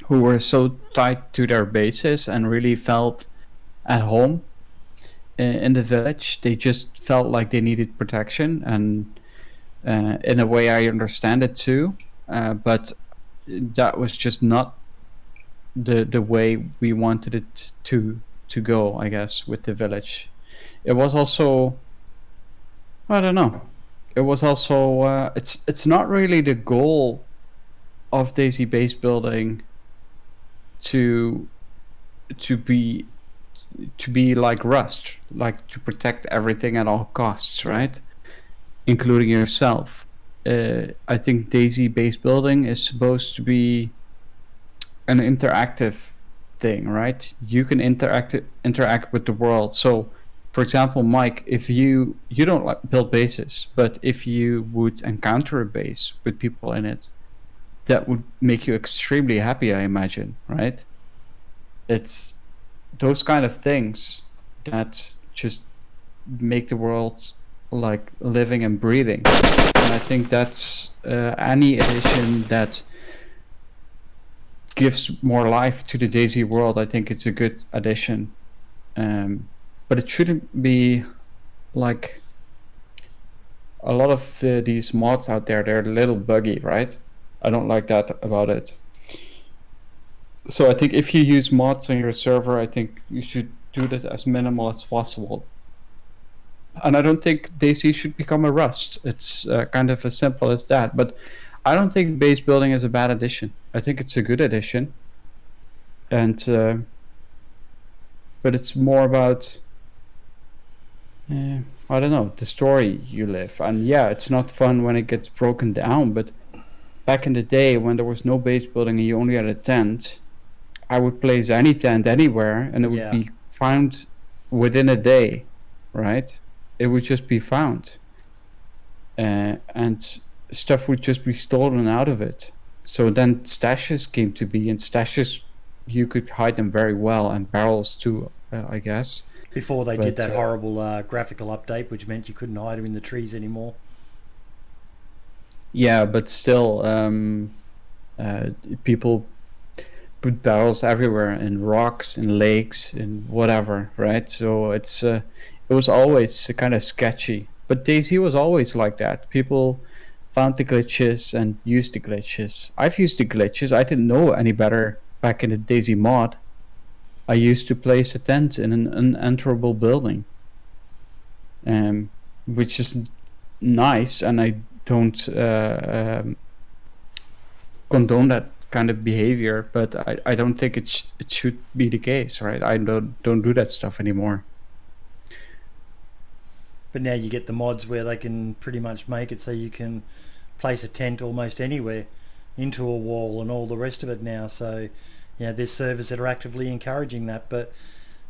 who were so tied to their bases and really felt at home in the village. They just felt like they needed protection, and in a way I understand it too, but that was just not the way we wanted it to go, I guess, with the village. It was also, I don't know, it was also it's not really the goal of DayZ base building to be like Rust, like to protect everything at all costs, right? Including yourself. I think DayZ base building is supposed to be an interactive thing, right? You can interact with the world. So, for example, Mike, if you don't like build bases, but if you would encounter a base with people in it, that would make you extremely happy, I imagine, right? It's those kind of things that just make the world like living and breathing. And I think that's any addition that gives more life to the DayZ world, I think it's a good addition. But it shouldn't be like a lot of these mods out there, they're a little buggy, right? I don't like that about it. So I think if you use mods on your server, I think you should do that as minimal as possible. And I don't think DayZ should become a Rust. It's kind of as simple as that. But I don't think base building is a bad addition. I think it's a good addition. And but it's more about I don't know, the story you live. And yeah, it's not fun when it gets broken down, but back in the day when there was no base building and you only had a tent, I would place any tent anywhere and it would be found within a day, right? It would just be found. And stuff would just be stolen out of it. So then stashes came to be, and stashes, you could hide them very well, and barrels too, I guess. Before they did that horrible graphical update, which meant you couldn't hide them in the trees anymore. Yeah, but still, people put barrels everywhere, in rocks, in lakes, in whatever, right? So it was always kind of sketchy. But DayZ was always like that. People found the glitches and used the glitches. I've used the glitches. I didn't know any better back in the DayZ mod. I used to place a tent in an unenterable building, which is nice, and I don't condone that kind of behavior, but I don't think it should be the case, right? I don't do that stuff anymore. But now you get the mods where they can pretty much make it so you can place a tent almost anywhere into a wall and all the rest of it now. So, yeah, there's servers that are actively encouraging that. But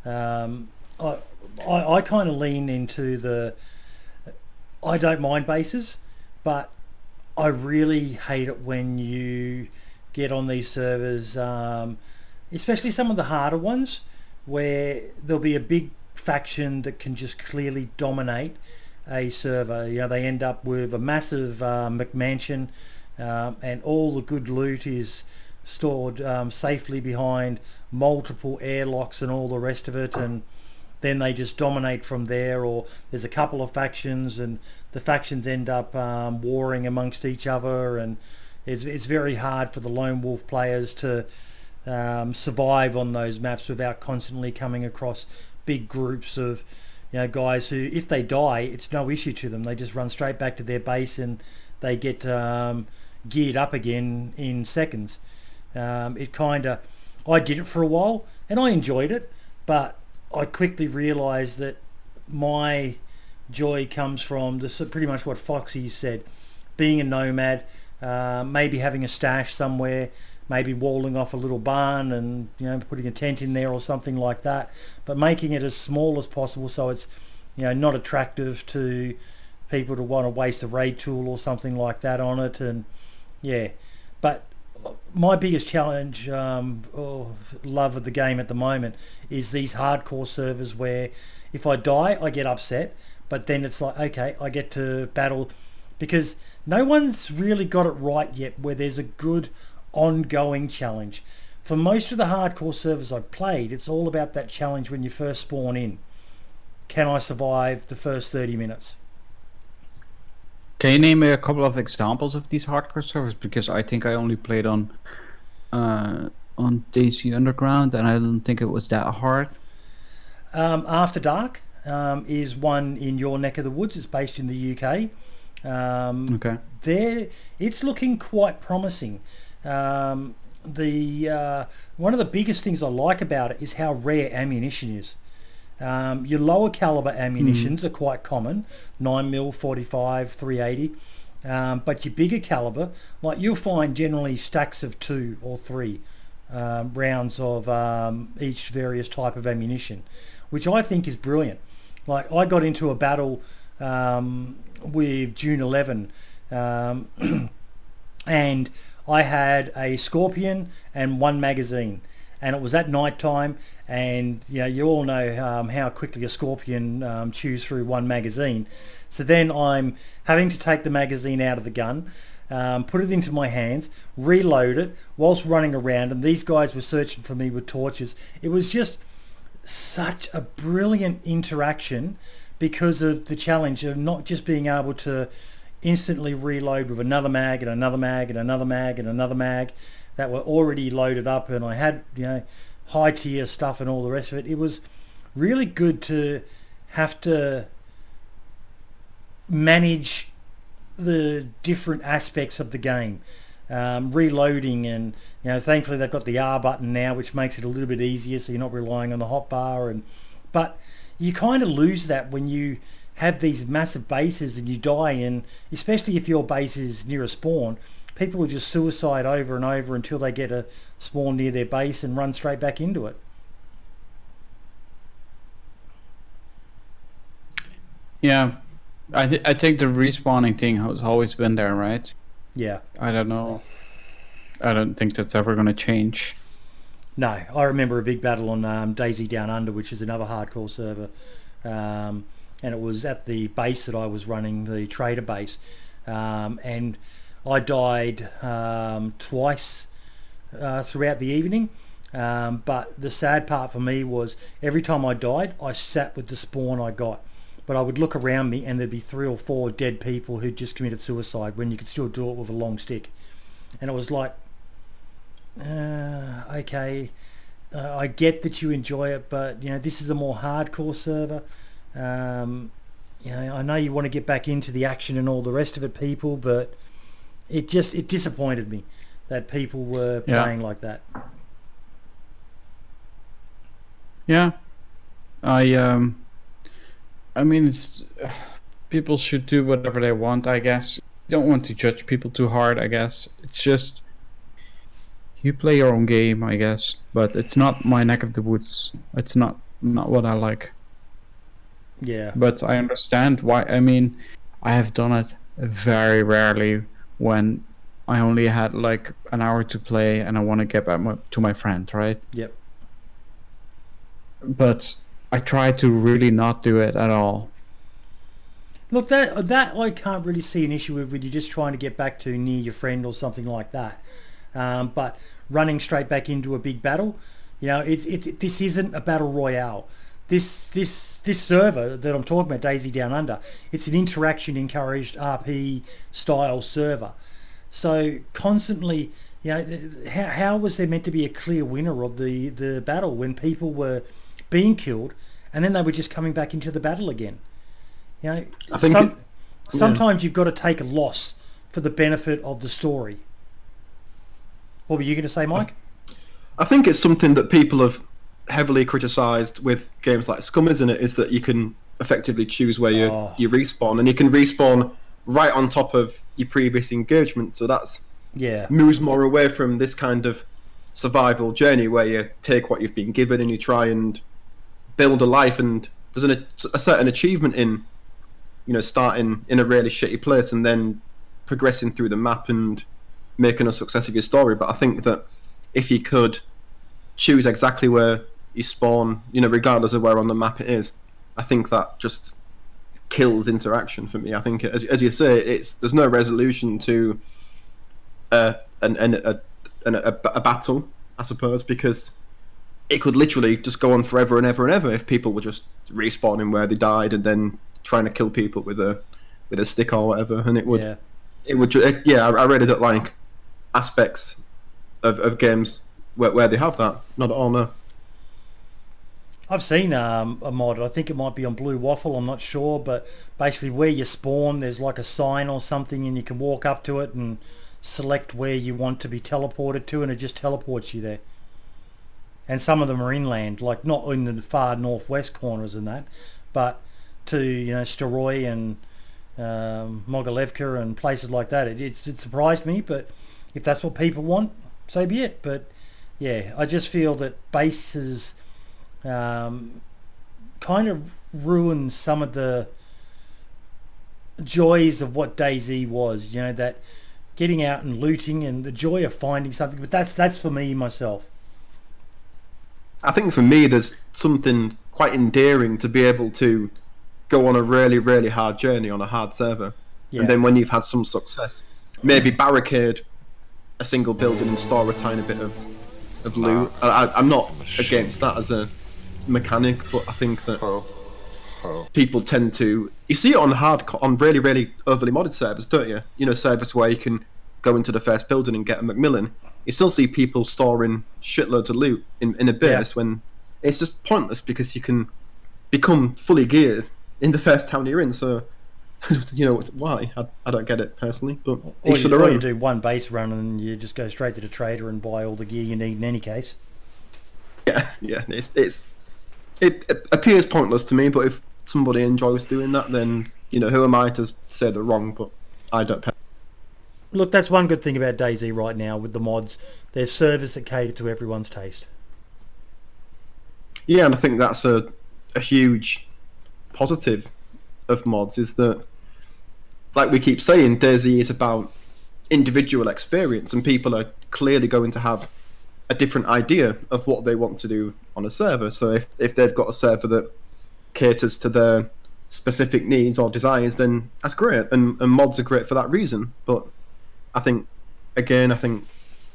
I kind of lean into I don't mind bases, but I really hate it when you get on these servers, especially some of the harder ones, where there'll be a big faction that can just clearly dominate a server. You know, they end up with a massive McMansion, and all the good loot is stored safely behind multiple airlocks and all the rest of it, and then they just dominate from there, or there's a couple of factions and the factions end up warring amongst each other, and it's very hard for the lone wolf players to survive on those maps without constantly coming across big groups of guys who, if they die, it's no issue to them. They just run straight back to their base and they get geared up again in seconds. I did it for a while and I enjoyed it, but I quickly realised that my joy comes from pretty much what Foxy said, being a nomad, maybe having a stash somewhere, maybe walling off a little barn and putting a tent in there or something like that, but making it as small as possible so it's not attractive to people to want to waste a raid tool or something like that on it. And but my biggest challenge or love of the game at the moment is these hardcore servers where if I die I get upset, but then it's like, okay, I get to battle, because no one's really got it right yet where there's a good ongoing challenge. For most of the hardcore servers I've played, it's all about that challenge when you first spawn in. Can I survive the first 30 minutes? Can you name a couple of examples of these hardcore servers? Because I think I only played on DayZ Underground, and I don't think it was that hard. After Dark is one in your neck of the woods. It's based in the UK. Okay. It's looking quite promising. One of the biggest things I like about it is how rare ammunition is. Your lower caliber ammunitions are quite common, 9mm, 45, 380, but your bigger caliber, like you'll find generally stacks of 2 or 3 rounds of each various type of ammunition, which I think is brilliant. Like I got into a battle with June 11 and I had a Scorpion and 1 magazine, and it was at night time, and you all know how quickly a Scorpion chews through 1 magazine. So then I'm having to take the magazine out of the gun, put it into my hands, reload it whilst running around, and these guys were searching for me with torches. It was just such a brilliant interaction because of the challenge of not just being able to instantly reload with another mag and another mag and another mag and another mag that were already loaded up, and I had high tier stuff and all the rest of it. It was really good to have to manage the different aspects of the game, reloading, and thankfully they've got the R button now, which makes it a little bit easier, so you're not relying on the hotbar. But you kind of lose that when you have these massive bases and you die, and especially if your base is near a spawn, people will just suicide over and over until they get a spawn near their base and run straight back into it. Yeah, I think the respawning thing has always been there, right? Yeah. I don't know. I don't think that's ever going to change. No, I remember a big battle on DayZ Down Under, which is another hardcore server, and it was at the base that I was running, the trader base, and I died twice throughout the evening, but the sad part for me was every time I died I sat with the spawn I got, but I would look around me and there'd be 3 or 4 dead people who'd just committed suicide when you could still do it with a long stick, and it was like, okay, I get that you enjoy it, but this is a more hardcore server. I know you want to get back into the action and all the rest of it, people, but it disappointed me that people were playing like that. Yeah, I mean, people should do whatever they want, I guess. You don't want to judge people too hard, I guess. It's just you play your own game, I guess. But it's not my neck of the woods. It's not what I like. Yeah. But I understand why. I mean, I have done it very rarely when I only had like an hour to play and I want to get back to my friend, right? Yep. But I try to really not do it at all. Look, that I can't really see an issue with you just trying to get back to near your friend or something like that. But running straight back into a big battle, this isn't a battle royale. this server that I'm talking about, DayZ Down Under, it's an interaction encouraged RP style server. So constantly, you know, how was there meant to be a clear winner of the battle when people were being killed and then they were just coming back into the battle again? You know, I think sometimes you've got to take a loss for the benefit of the story. What were you going to say, Mike? I think it's something that people have heavily criticised with games like Scum, isn't it? Is that you can effectively choose where you respawn, and you can respawn right on top of your previous engagement. So that's moves more away from this kind of survival journey where you take what you've been given and you try and build a life. And there's a certain achievement in, you know, starting in a really shitty place and then progressing through the map and making a success of your story. But I think that if you could choose exactly where you spawn, you know, regardless of where on the map it is, I think that just kills interaction for me. I think, as you say, there's no resolution to a battle, I suppose, because it could literally just go on forever and ever and ever if people were just respawning where they died and then trying to kill people with a stick or whatever, and it would I really don't like aspects of games where they have that. Not at all, no. I've seen a mod, I think it might be on Blue Waffle, I'm not sure, but basically where you spawn there's like a sign or something and you can walk up to it and select where you want to be teleported to and it just teleports you there. And some of them are inland, like not in the far northwest corners and that, but to, you know, Staroy and Mogalevka and places like that. It surprised me, but if that's what people want, so be it. But yeah, I just feel that bases kind of ruin some of the joys of what DayZ was, you know, that getting out and looting and the joy of finding something. But that's for me myself. I think for me there's something quite endearing to be able to go on a really, really hard journey on a hard server, and then when you've had some success, maybe barricade a single building and store a tiny bit of loot. I'm not against that as a mechanic, but I think that people tend to, you see it on really, really overly modded servers, don't you? You know, servers where you can go into the first building and get a Macmillan. You still see people storing shitloads of loot in a base when it's just pointless, because you can become fully geared in the first town you're in. So, you know, why? I don't get it personally, but or you do one base run and you just go straight to the trader and buy all the gear you need in any case. Yeah, it appears pointless to me, but if somebody enjoys doing that, then, you know, who am I to say they're wrong? But I don't. Look, that's one good thing about DayZ right now with the mods. There's servers that cater to everyone's taste. Yeah, and I think that's a huge positive of mods, is that, like we keep saying, DayZ is about individual experience, and people are clearly going to have a different idea of what they want to do on a server. So if they've got a server that caters to their specific needs or desires, then that's great, and mods are great for that reason. But I think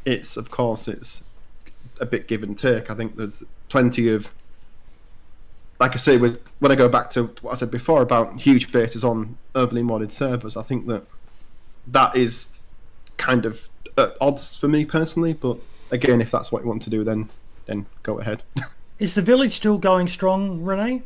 it's a bit give and take. I think there's plenty of, like I say, when I go back to what I said before about huge bases on overly modded servers, I think that is kind of at odds for me personally. But again, if that's what you want to do, then go ahead. Is the village still going strong, Rene?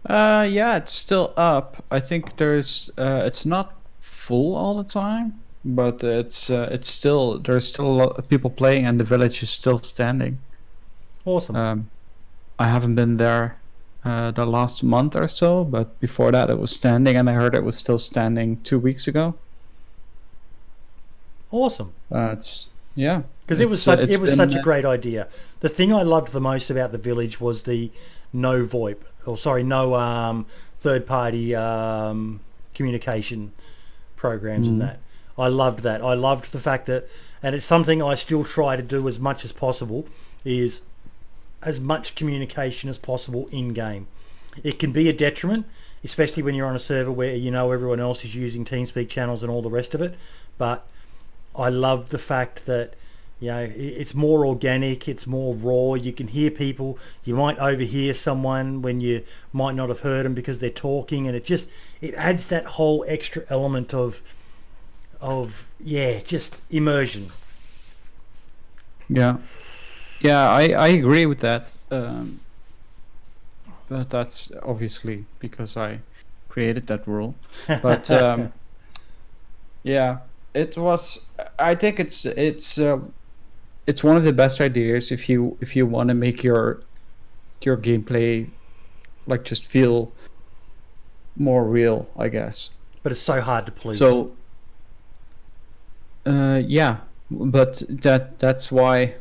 Yeah, it's still up. I think there's it's not full all the time, but there's still a lot of people playing and the village is still standing. Awesome. I haven't been there the last month or so, but before that it was standing, and I heard it was still standing 2 weeks ago. Awesome. Because it was such a great idea. The thing I loved the most about the village was the no VoIP, no third party communication programs and that. I loved that. I loved the fact that, and it's something I still try to do as much as possible, is as much communication as possible in game. It can be a detriment, especially when you're on a server where you know everyone else is using TeamSpeak channels and all the rest of it, but I love the fact that You know, it's more organic, it's more raw. You can hear people. You might overhear someone when you might not have heard them because they're talking, and it adds that whole extra element of just immersion. Yeah, I agree with that. But that's obviously because I created that rule. But yeah, it was. I think it's one of the best ideas if you want to make your gameplay like just feel more real, I guess. But it's so hard to police. So yeah, but that's why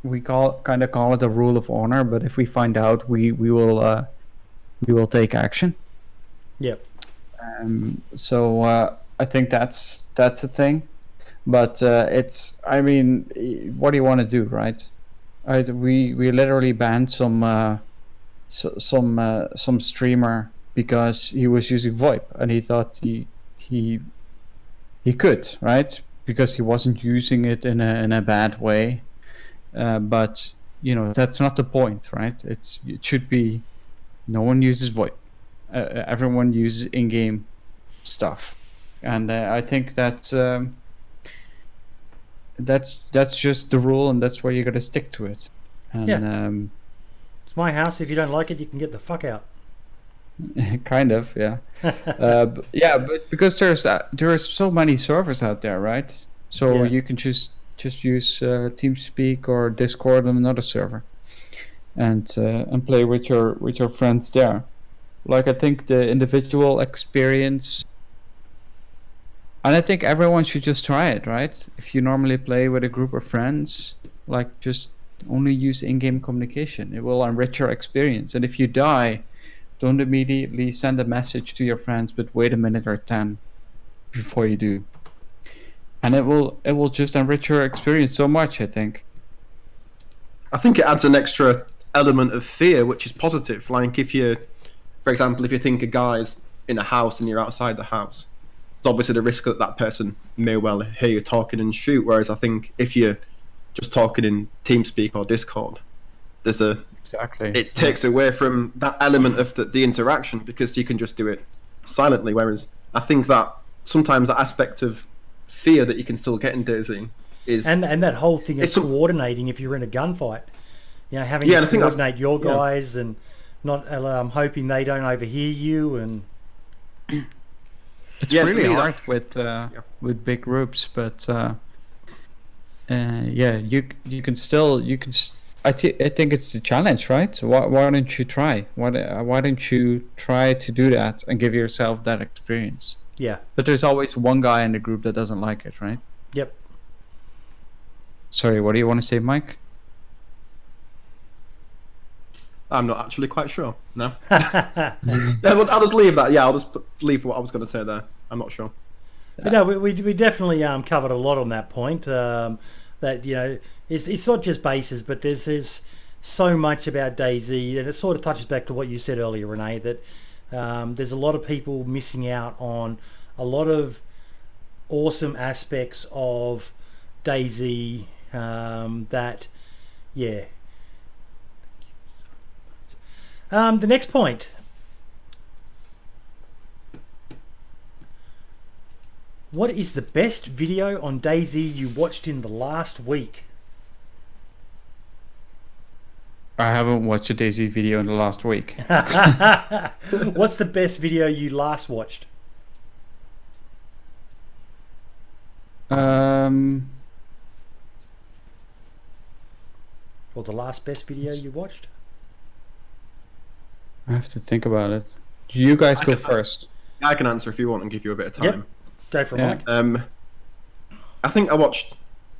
we kind of call it a rule of honor. But if we find out, we will take action. Yep. So I think that's the thing. But I mean, what do you want to do, right? We literally banned some streamer because he was using VoIP and he thought he could, right? Because he wasn't using it in a bad way. But you know, that's not the point, right? It should be no one uses VoIP. Everyone uses in-game stuff, and I think that's just the rule, and that's where you got to stick to it. And, it's my house. If you don't like it, you can get the fuck out. Kind of, yeah. But because there are so many servers out there, right? So you can just use TeamSpeak or Discord on another server, and play with your friends there. Like, I think the individual experience, and I think everyone should just try it, right? If you normally play with a group of friends, like, just only use in-game communication. It will enrich your experience. And if you die, don't immediately send a message to your friends, but wait a minute or 10 before you do. And it will just enrich your experience so much, I think. I think it adds an extra element of fear, which is positive. Like, for example, if you think a guy's in a house and you're outside the house, there's obviously the risk that that person may well hear you talking and shoot. Whereas I think if you're just talking in TeamSpeak or Discord, it takes away from that element of the interaction, because you can just do it silently. Whereas I think that sometimes that aspect of fear that you can still get in DayZ is, and that whole thing of coordinating if you're in a gunfight, you know, having to coordinate your guys and not hoping they don't overhear you, and it's really hard with big groups, but you can still I think it's a challenge, right? Why don't you try? Why don't you try to do that and give yourself that experience? Yeah. But there's always one guy in the group that doesn't like it, right? Yep. Sorry, what do you want to say, Mike? I'm not actually quite sure. No. Yeah, but I'll just leave that. Yeah, I'll just leave what I was going to say there. I'm not sure. But no, we definitely covered a lot on that point. That, you know, it's not just bases, but there's so much about DayZ, and it sort of touches back to what you said earlier, Rene, that there's a lot of people missing out on a lot of awesome aspects of DayZ that, yeah. The next point. What is the best video on DayZ you watched in the last week? I haven't watched a DayZ video in the last week. What's the best video you last watched? Or the last best video you watched? I have to think about it. You guys go first. I can answer if you want and give you a bit of time. Yep. Go for it, Mike. I think I watched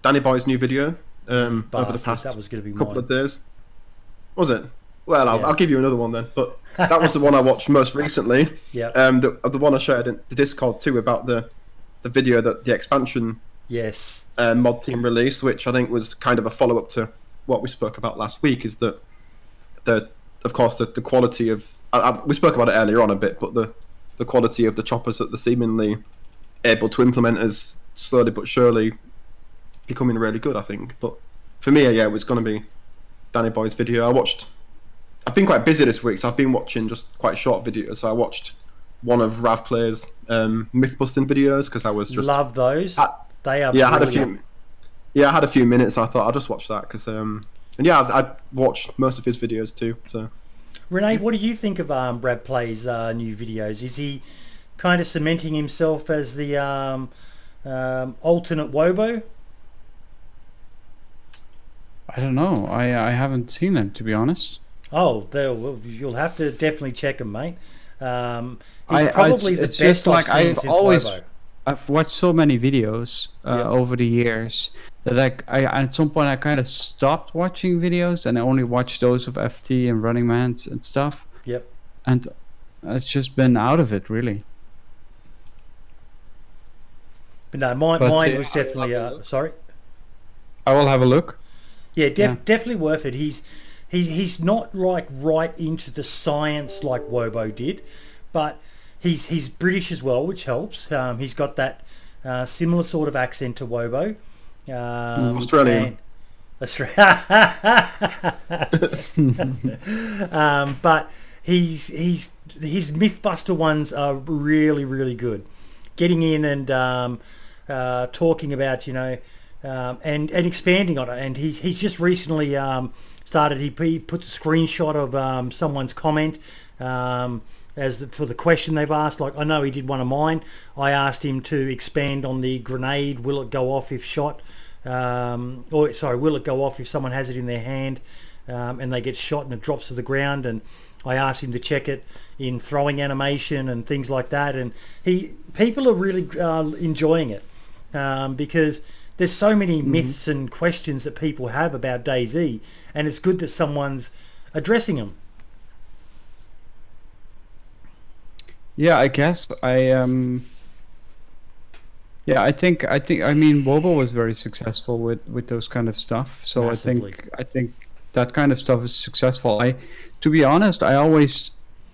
Dannyboy's new video over the past couple of days. Was it? Well, I'll give you another one then. But that was the one I watched most recently. Yeah. The one I shared in the Discord too about the video that the expansion mod team released, which I think was kind of a follow up to what we spoke about last week. Is that of course the quality of we spoke about it earlier on a bit, but the quality of the choppers that they're seemingly able to implement is slowly but surely becoming really good, I think. But for me, yeah, it was going to be Dannyboyy's video. I've been quite busy this week, so I've been watching just quite short videos. So I watched one of Rav Play's myth busting videos because I was just love those. They are I had a few minutes. I thought I'll just watch that because and yeah, I watched most of his videos too. So Rene, what do you think of Rav Play's new videos? Is he kind of cementing himself as the alternate Wobo? I don't know. I haven't seen him, to be honest. Oh, you'll have to definitely check him, mate. He's probably the best I've seen since Wobo. I've watched so many videos over the years that I at some point I kind of stopped watching videos and I only watched those of FT and Running Mans and stuff. Yep. And it's just been out of it, really. But no, mine was definitely sorry. I will have a look. Yeah, definitely worth it. He's not like right into the science like Wobo did, but he's British as well, which helps. He's got that similar sort of accent to Wobo. Australian. But his Mythbuster ones are really, really good. Getting in and talking about, and expanding on it. And he's just recently started. He puts a screenshot of someone's comment for the question they've asked. Like, I know he did one of mine. I asked him to expand on the grenade. Will it go off if shot? Will it go off if someone has it in their hand and they get shot and it drops to the ground? And I asked him to check it in throwing animation and things like that. And people are really enjoying it because there's so many myths and questions that people have about DayZ, and it's good that someone's addressing them. Yeah, I guess I think Wobo was very successful with those kind of stuff. So Massively. I think that kind of stuff is successful. To be honest, I always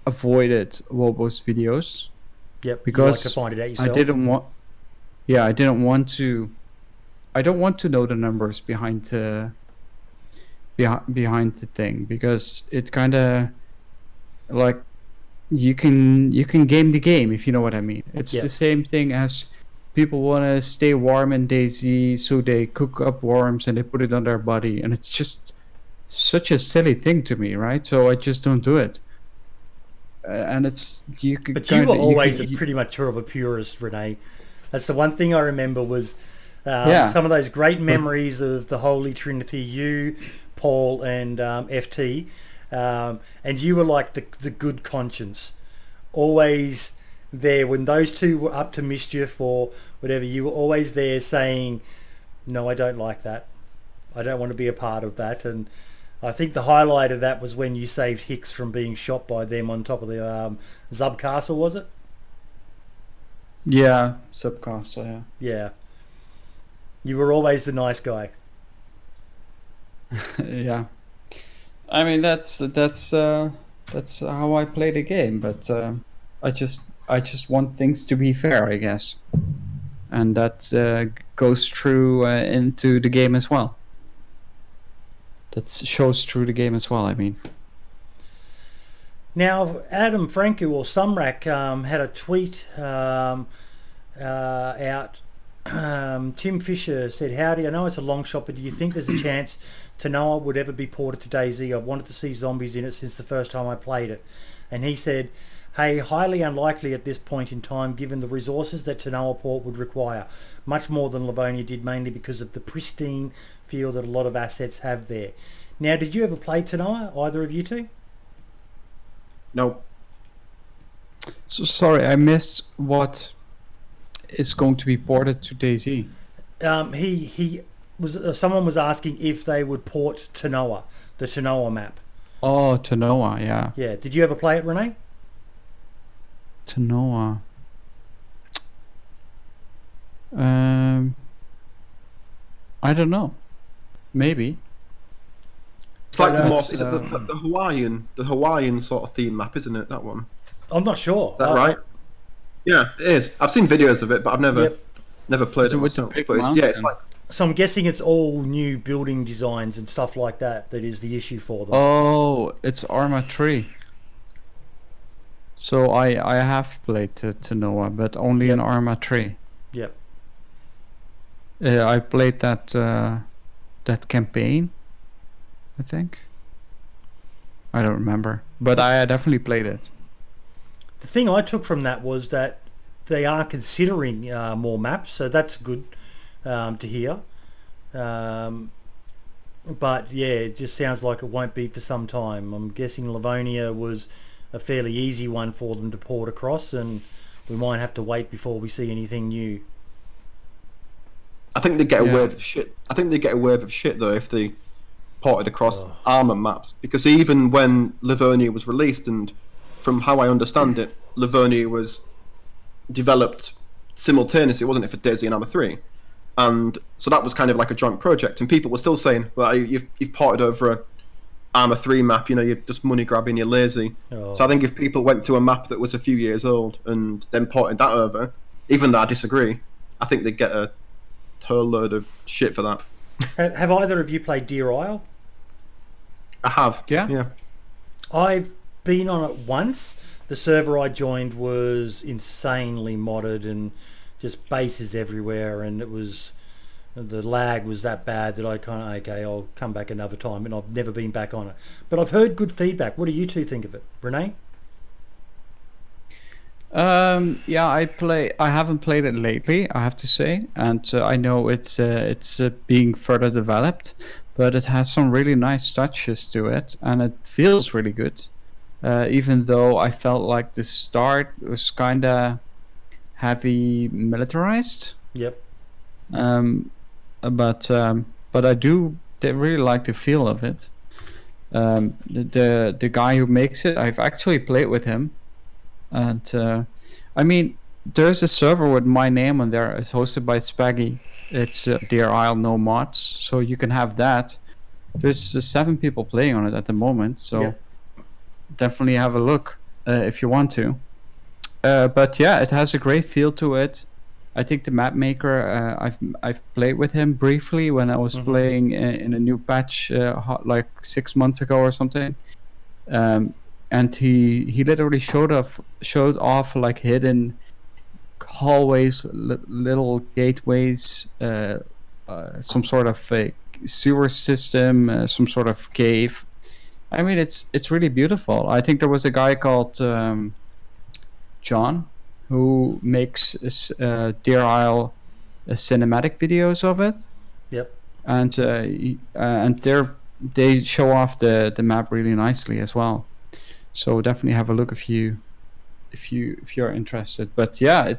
avoided Wobo's videos. Yep. Because you like to find it out yourself. I don't want to know the numbers behind the thing, because it kind of like you can game the game, if you know what I mean. It's the same thing as people want to stay warm in DayZ, so they cook up worms and they put it on their body, and it's just such a silly thing to me, right? So I just don't do it. And it's you could. But you were always pretty much of a purist, Rene. That's the one thing I remember was some of those great memories of the Holy Trinity. You, Paul, and FT, and you were like the good conscience, always there when those two were up to mischief or whatever. You were always there saying, "No, I don't like that. I don't want to be a part of that." And I think the highlight of that was when you saved Hicks from being shot by them on top of the Zub Castle, was it? Yeah, Subcastle, yeah. Yeah. You were always the nice guy. Yeah. I mean, that's how I play the game, but I just want things to be fair, I guess. And that goes through into the game as well. That shows through the game as well, I mean. Now, Adam Franco or Sumrak had a tweet out. Tim Fisher said, "Howdy, I know it's a long shot, but do you think there's a chance Tanoa would ever be ported to DayZ? I've wanted to see zombies in it since the first time I played it." And he said, "Hey, highly unlikely at this point in time given the resources that Tanoa port would require. Much more than Livonia did, mainly because of the pristine feel that a lot of assets have there." Now, did you ever play Tanoa, either of you two? No. So sorry, I missed what is going to be ported to DayZ. He was someone was asking if they would port Tanoa, the Tanoa map. Oh, Tanoa, yeah. Yeah. Did you ever play it, Rene? Tanoa. I don't know. Maybe. It's like the Hawaiian sort of theme map, isn't it? That one. I'm not sure. Is that right? Yeah, it is. I've seen videos of it, but I've never played it myself. But it's like So I'm guessing it's all new building designs and stuff like that that is the issue for them. Oh, it's Arma 3. So I have played Tanoa, but only in Arma 3. Yep. I played that that campaign, I think. I don't remember, but I definitely played it. The thing I took from that was that they are considering more maps, so that's good to hear. But yeah, it just sounds like it won't be for some time. I'm guessing Livonia was a fairly easy one for them to port across, and we might have to wait before we see anything new. I think they get a wave of shit. I think they get a wave of shit though if they ported across armor maps, because even when Livonia was released, and from how I understand it, Livonia was developed simultaneously, wasn't it, for DayZ and Arma 3? And so that was kind of like a joint project, and people were still saying, well, you've ported over a Arma 3 map, you know, you're just money grabbing, you're lazy. So I think if people went to a map that was a few years old and then ported that over, even though I disagree, I think they'd get a whole load of shit for that. Have either of you played Deer Isle? I have. Yeah. I've been on it once. The server I joined was insanely modded and just bases everywhere, and it was, the lag was that bad that I kind of, okay, I'll come back another time, and I've never been back on it. But I've heard good feedback. What do you two think of it? Rene? Yeah, I haven't played it lately, I have to say, and I know it's being further developed, but it has some really nice touches to it, and it feels really good. Even though I felt like the start was kinda heavy militarized. Yep. But I really like the feel of it. The guy who makes it, I've actually played with him. And I mean, there's a server with my name on there. It's hosted by Spaggy. It's Deer Isle no mods, so you can have that. There's 7 people playing on it at the moment, so definitely have a look if you want to. But yeah, it has a great feel to it. I think the map maker, I've played with him briefly when I was playing in a new patch like 6 months ago or something. And he literally showed off like hidden hallways, little gateways, some sort of sewer system, some sort of cave. I mean, it's really beautiful. I think there was a guy called John who makes Deer Isle cinematic videos of it. Yep. And they show off the map really nicely as well. So definitely have a look if you're interested. But yeah,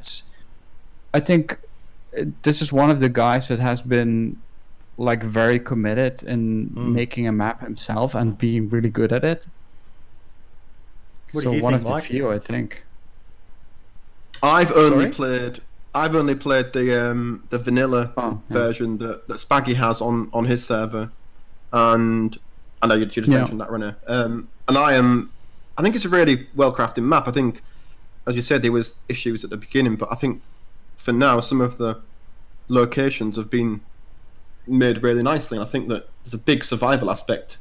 I think this is one of the guys that has been like very committed in making a map himself and being really good at it. What so do you one think, of the Mike? few, I think. I've only played the vanilla version that Spaggy has on his server, and I know you just mentioned that, Rene. And I think it's a really well crafted map. I think, as you said, there was issues at the beginning, but I think for now some of the locations have been made really nicely, and I think that there's a big survival aspect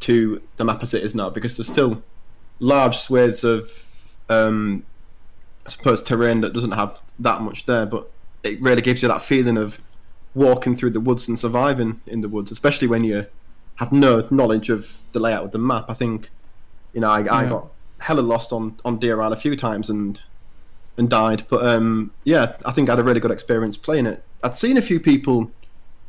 to the map as it is now, because there's still large swathes of I suppose terrain that doesn't have that much there, but it really gives you that feeling of walking through the woods and surviving in the woods, especially when you have no knowledge of the layout of the map. I think, you know, I got hella lost on Deer Isle a few times and died, but yeah, I think I had a really good experience playing it. I'd seen a few people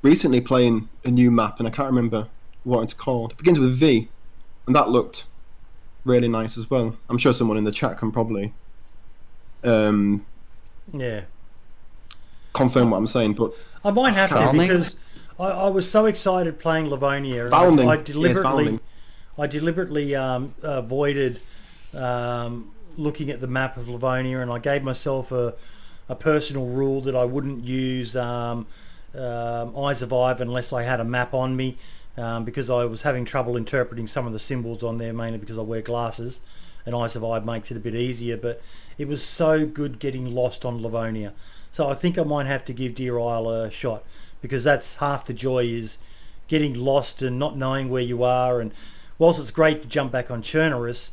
recently playing a new map, and I can't remember what it's called. It begins with V, and that looked really nice as well. I'm sure someone in the chat can probably confirm what I'm saying, but I might have to, because I was so excited playing Livonia, and I deliberately avoided looking at the map of Livonia, and I gave myself a personal rule that I wouldn't use Eyes of Ive unless I had a map on me, because I was having trouble interpreting some of the symbols on there, mainly because I wear glasses, and Eyes of Ive makes it a bit easier. But it was so good getting lost on Livonia, so I think I might have to give Deer Isle a shot. because that's half the joy, is getting lost and not knowing where you are. And whilst it's great to jump back on Chernarus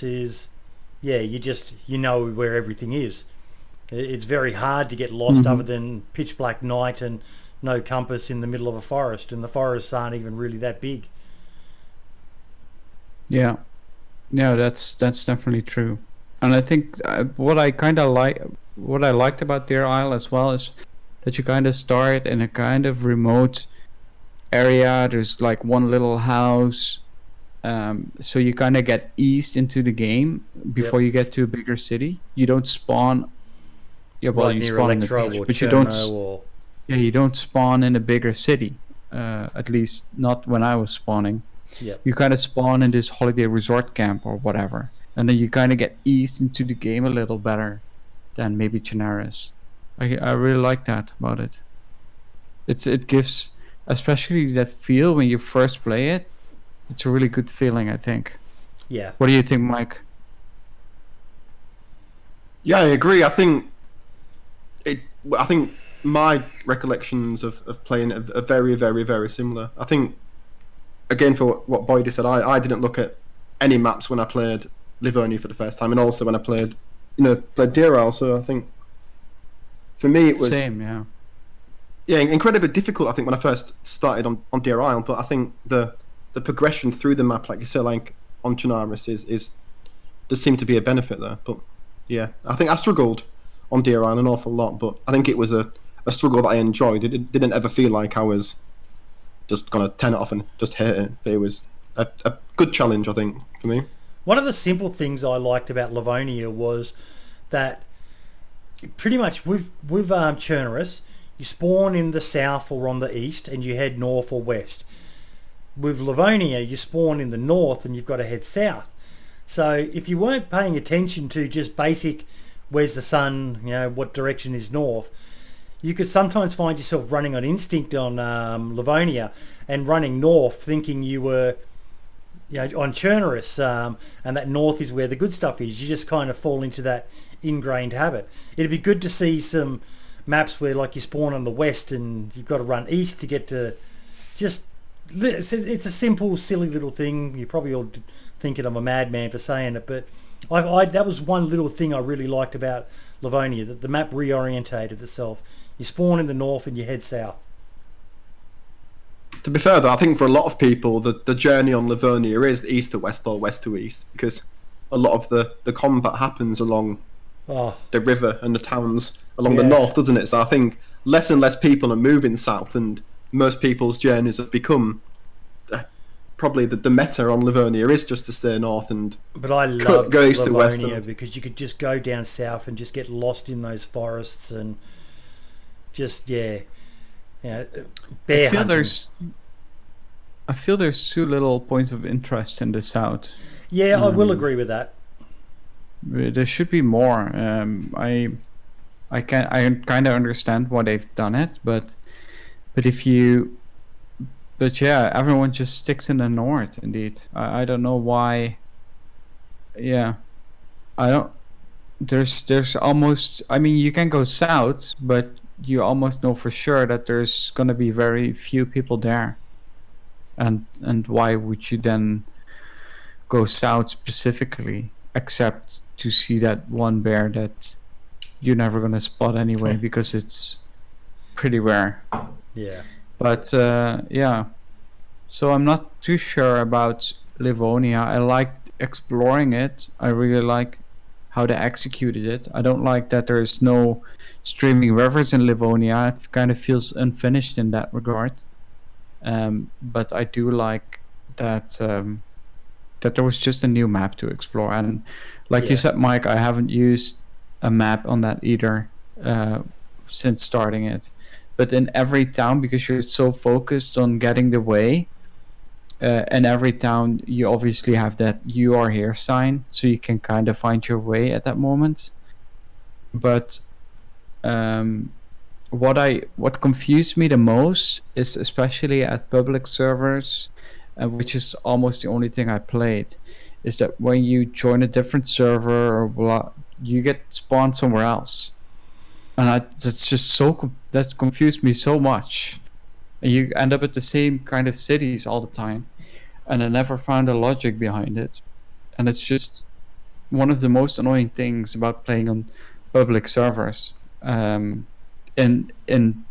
is, yeah, you know where everything is. It's very hard to get lost other than pitch black night and no compass in the middle of a forest, and the forests aren't even really that big. Yeah, that's definitely true. And I think what I liked about Deer Isle as well is that you kind of start in a kind of remote area. There's like one little house, so you kind of get eased into the game before you get to a bigger city. You don't spawn. Yeah, well, you spawn in the village, but you don't. Yeah, you don't spawn in a bigger city. At least not when I was spawning. Yep. You kind of spawn in this holiday resort camp or whatever, and then you kind of get eased into the game a little better than maybe Chernarus. I really like that about it. It gives, especially that feel when you first play it. It's a really good feeling, I think. Yeah. What do you think, Mike? Yeah, I agree. I think my recollections of playing it are very, very, very similar. I think, again, for what Boyd said, I didn't look at any maps when I played Livonia for the first time, and also when I played Deer Isle. So I think for me it was same, yeah, incredibly difficult. I think when I first started on Deer Isle, but I think the progression through the map, like you said, like on Chernarus, is does seem to be a benefit there. But yeah, I think I struggled on Deer Isle an awful lot, but I think it was a struggle that I enjoyed. It didn't ever feel like I was just gonna turn it off and just hate it. But it was a good challenge, I think, for me. One of the simple things I liked about Livonia was that pretty much with Chernarus, you spawn in the south or on the east and you head north or west. With Livonia, you spawn in the north and you've got to head south. So if you weren't paying attention to just basic where's the sun, what direction is north, you could sometimes find yourself running on instinct on Livonia and running north thinking you were on Chernarus, and that north is where the good stuff is. You just kind of fall into that ingrained habit. It'd be good to see some maps where like you spawn on the west and you've got to run east to get to just... It's a simple, silly little thing. You're probably all thinking I'm a madman for saying it, but that was one little thing I really liked about Livonia, that the map reorientated itself. You spawn in the north and you head south. To be fair though, I think for a lot of people the journey on Livonia is east to west or west to east, because a lot of the combat happens along the river and the towns along the north, doesn't it? So I think less and less people are moving south, and most people's journeys have become probably the meta on Livonia is just to stay north and but I love go east to west because you could just go down south and just get lost in those forests and just bear hunting. I feel there's too little points of interest in the south. Yeah, I will agree with that. There should be more. I kind of understand why they've done it, but yeah, everyone just sticks in the north. Indeed, I don't know why. Yeah, I don't. There's almost. I mean, you can go south, but you almost know for sure that there's gonna be very few people there. And why would you then go south specifically, except to see that one bear that you're never gonna spot anyway because it's pretty rare. Yeah. But yeah, so I'm not too sure about Livonia. I liked exploring it. I really like how they executed it. I don't like that there's no streaming rivers in Livonia. It kind of feels unfinished in that regard. But I do like that that there was just a new map to explore. And like you said, Mike, I haven't used a map on that either since starting it. But in every town, because you're so focused on getting the way, in every town you obviously have that "you are here" sign, so you can kind of find your way at that moment. But what confused me the most is, especially at public servers, which is almost the only thing I played, is that when you join a different server or you get spawned somewhere else. and that's just that confused me so much. And you end up at the same kind of cities all the time, and I never found a logic behind it. And it's just one of the most annoying things about playing on public servers, in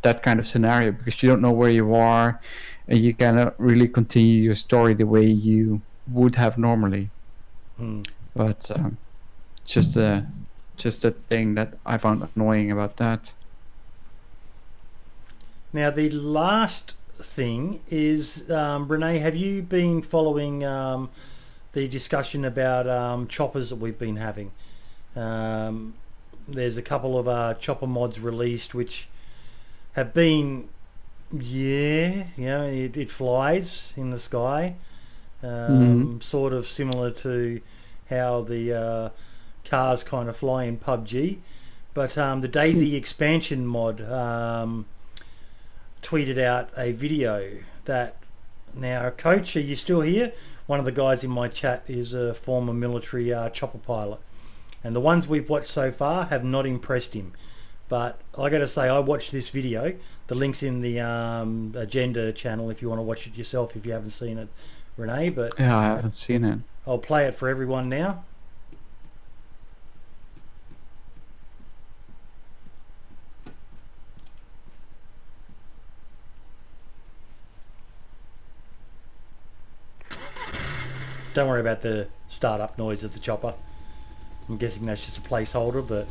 that kind of scenario, because you don't know where you are, and you cannot really continue your story the way you would have normally. But just a thing that I found annoying about that. Now the last thing is, Rene, have you been following the discussion about choppers that we've been having? There's a couple of chopper mods released which have been, it flies in the sky, sort of similar to how the cars kind of fly in PUBG. But the DayZ Expansion Mod tweeted out a video that, now, Coach, are you still here? One of the guys in my chat is a former military chopper pilot, and the ones we've watched so far have not impressed him. But I gotta say, I watched this video. The link's in the agenda channel if you want to watch it yourself if you haven't seen it, Rene. But yeah, I haven't seen it. I'll play it for everyone now. Don't worry about the startup noise of the chopper. I'm guessing that's just a placeholder, but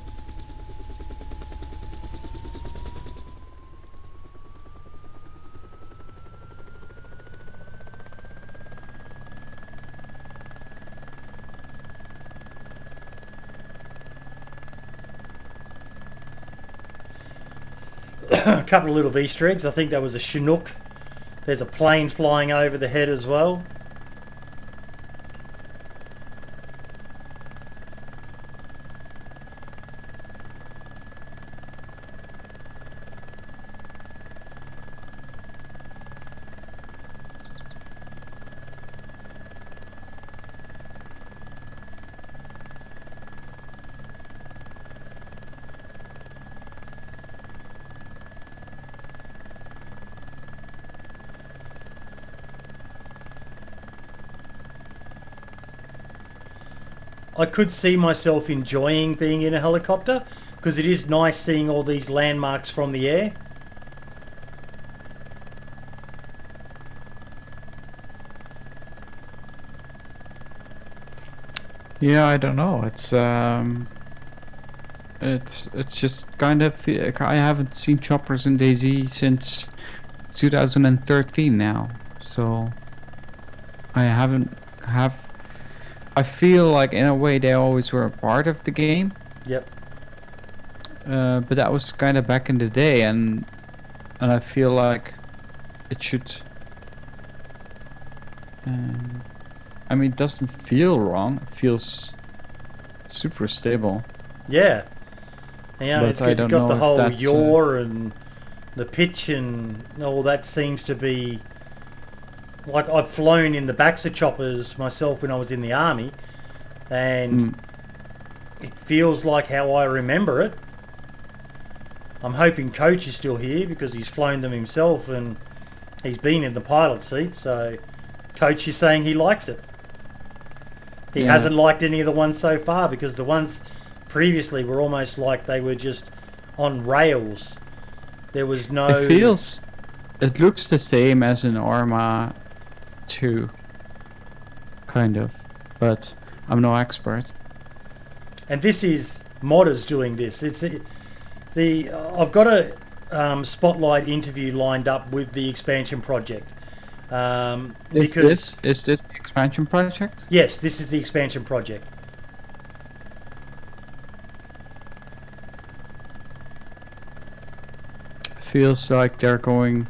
a couple of little Easter eggs. I think there was a Chinook. There's a plane flying over the head as well. I could see myself enjoying being in a helicopter because it is nice seeing all these landmarks from the air. Yeah, I don't know. It's just kind of, I haven't seen choppers in DayZ since 2013 now, so I feel like in a way they always were a part of the game. Yep. But that was kind of back in the day, and I feel like it should. I mean, it doesn't feel wrong. It feels super stable. Yeah. Yeah, But it's I got don't the know if whole that's, yaw and the pitch and all that seems to be... Like, I've flown in the backs of choppers myself when I was in the army, and it feels like how I remember it. I'm hoping Coach is still here because he's flown them himself and he's been in the pilot seat, so Coach is saying he likes it. He hasn't liked any of the ones so far because the ones previously were almost like they were just on rails. There was no... It looks the same as an Arma 2, kind of, but I'm no expert. And this is modders doing this. I've got a spotlight interview lined up with the expansion project. Is this the expansion project? Yes, this is the expansion project. Feels like they're going...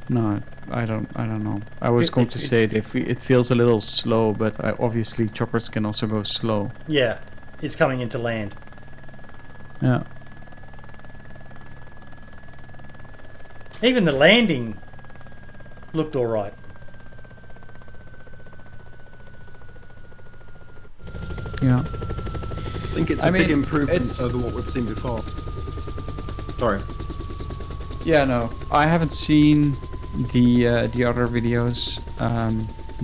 No, I don't know. I was going to say it feels a little slow, but obviously choppers can also go slow. Yeah, it's coming into land. Yeah. Even the landing looked all right. Yeah. think it's a big improvement over what we've seen before. Sorry. Yeah, no, I haven't seen the other videos,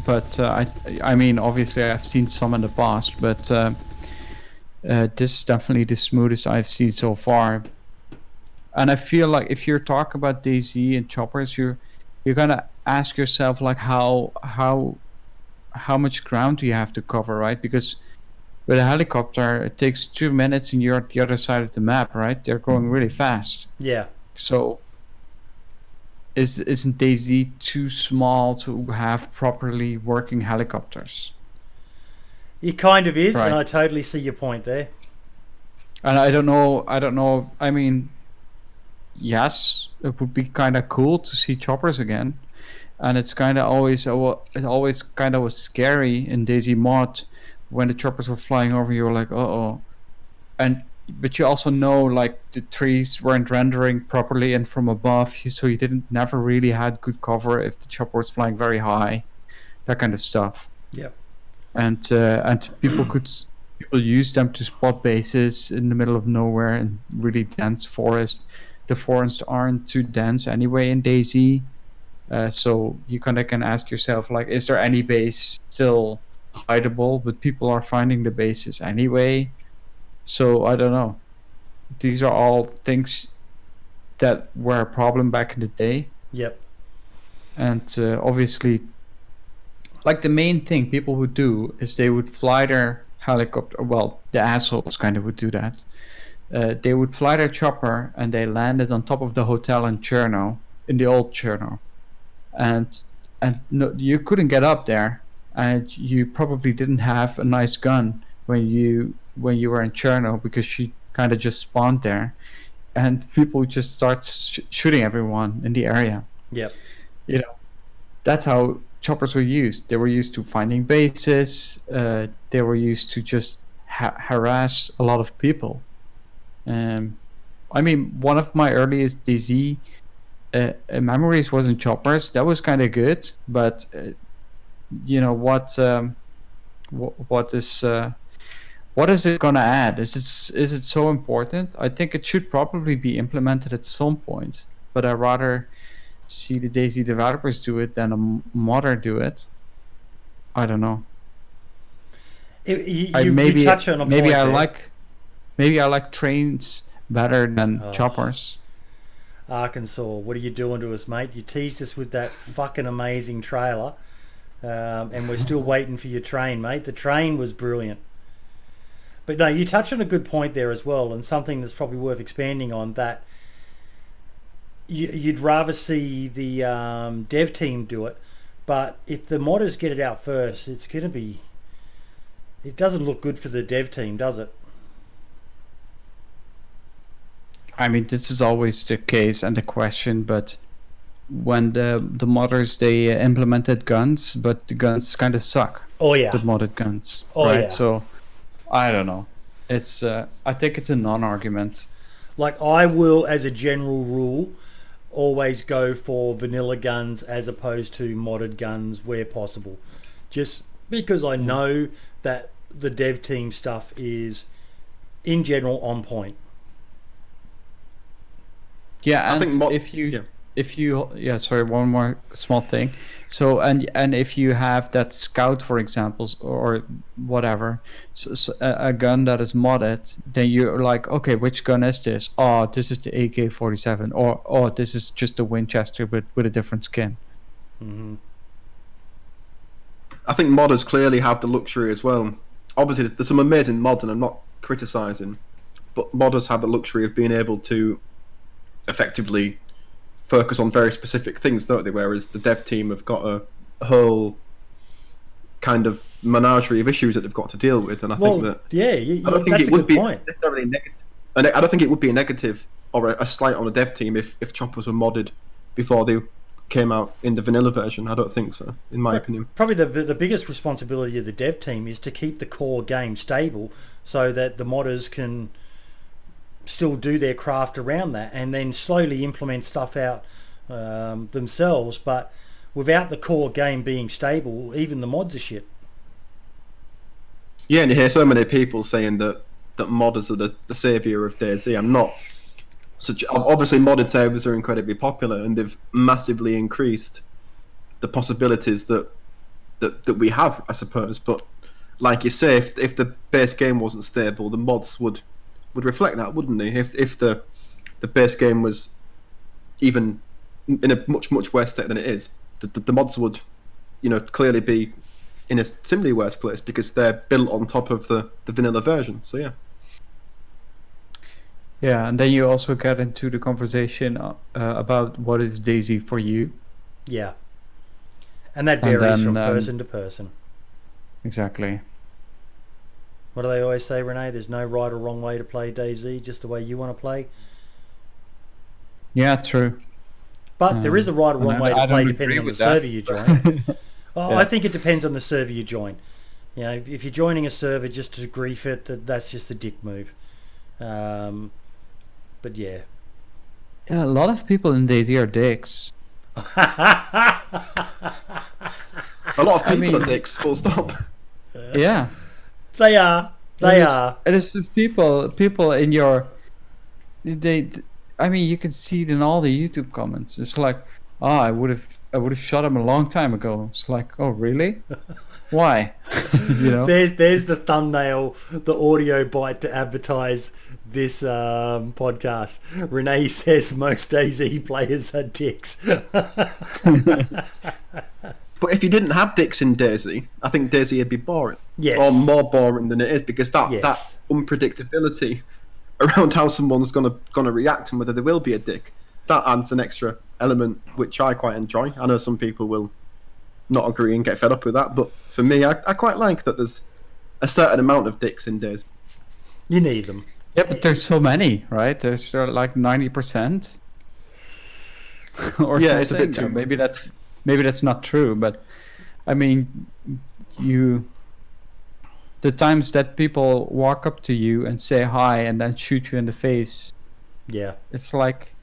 but I mean, obviously I've seen some in the past, but this is definitely the smoothest I've seen so far. And I feel like if you're talking about DayZ and choppers, you're gonna ask yourself like how much ground do you have to cover, right? Because with a helicopter, it takes 2 minutes and you're at the other side of the map, right? They're going really fast. Yeah. So isn't DayZ too small to have properly working helicopters? It kind of is, right. And I totally see your point there. And I don't know. I mean, yes, it would be kind of cool to see choppers again, and it's kind of always kind of was scary in DayZ mod when the choppers were flying over. You were like, uh-oh, but you also know like the trees weren't rendering properly and from above, so you never really had good cover if the chopper was flying very high, that kind of stuff. Yep. And people use them to spot bases in the middle of nowhere and really dense forest. The forests aren't too dense anyway in DayZ, so you kind of can ask yourself like, is there any base still hideable? But people are finding the bases anyway. So I don't know. These are all things that were a problem back in the day. Yep. And obviously, like the main thing people would do is they would fly their helicopter. Well, the assholes kind of would do that. They would fly their chopper and they landed on top of the hotel in Cherno, in the old Cherno. And no, you couldn't get up there, and you probably didn't have a nice gun when you were in Cherno, because she kind of just spawned there, and people just start shooting everyone in the area. Yep. You know, that's how choppers were used. They were used to finding bases. They were used to just harass a lot of people. I mean, one of my earliest DayZ memories wasn't choppers. That was kind of good, but you know what is it gonna add? Is it so important? I think it should probably be implemented at some point, but I'd rather see the DayZ developers do it than a modder do it. I don't know. You touch on a point maybe I like trains better than choppers. Arkensor, what are you doing to us, mate? You teased us with that fucking amazing trailer, and we're still waiting for your train, mate. The train was brilliant. But no, you touched on a good point there as well, and something that's probably worth expanding on, that you'd rather see the dev team do it, but if the modders get it out first, it doesn't look good for the dev team, does it? I mean, this is always the case and the question, but when the modders, they implemented guns, but the guns kind of suck. Oh yeah. The modded guns. Oh right? yeah. So I don't know. It's I think it's a non-argument. Like, I will, as a general rule, always go for vanilla guns as opposed to modded guns where possible, just because I know that the dev team stuff is in general on point. Yeah, and I think if you sorry, one more small thing. So and if you have that scout, for example, or whatever, so a gun that is modded, then you're like, okay, which gun is this? Oh, this is the AK-47, or oh, this is just a Winchester but with a different skin. Mm-hmm. I think modders clearly have the luxury as well. Obviously, there's some amazing mods, and I'm not criticizing, but modders have the luxury of being able to effectively focus on very specific things, don't they? Whereas the dev team have got a whole kind of menagerie of issues that they've got to deal with, and I think that I don't think it would be necessarily negative, and I don't think it would be a negative or a slight on the dev team if choppers were modded before they came out in the vanilla version. I don't think so, in my opinion. Probably the biggest responsibility of the dev team is to keep the core game stable so that the modders can still do their craft around that, and then slowly implement stuff out themselves. But without the core game being stable, even the mods are shit. Yeah, and you hear so many people saying that that modders are the saviour of DayZ. I'm not such. Obviously, modded servers are incredibly popular, and they've massively increased the possibilities that we have, I suppose. But like you say, if the base game wasn't stable, the mods would reflect that, wouldn't they? If the base game was even in a much worse state than it is, the mods would, clearly be in a similarly worse place because they're built on top of the vanilla version. So yeah. Yeah, and then you also get into the conversation about what is DayZ for you. Yeah. And that varies from person to person. Exactly. What do they always say, Rene? There's no right or wrong way to play DayZ, just the way you want to play. Yeah, true. But there is a right or wrong way to play depending on the server you join. Yeah. I think it depends on the server you join. If you're joining a server just to grief it, that's just a dick move. But yeah. Yeah, a lot of people in DayZ are dicks. A lot of people are dicks, full stop. Yeah. They are. It is people in your... you can see it in all the YouTube comments. It's like, I would have shot him a long time ago. It's like, oh, really? Why? There's the thumbnail, the audio bite to advertise this podcast. Rene says most DayZ players are dicks. But if you didn't have dicks in DayZ, I think DayZ would be boring. Yes. Or more boring than it is, because that Yes. unpredictability around how someone's gonna react and whether there will be a dick, that adds an extra element which I quite enjoy. I know some people will not agree and get fed up with that, but for me, I quite like that there's a certain amount of dicks in DayZ. You need them. Yeah, but there's so many, right? There's like 90%. Or Yeah, something. it's a bit too. Maybe that's not true, but I mean, the times that people walk up to you and say hi and then shoot you in the face, Yeah. it's like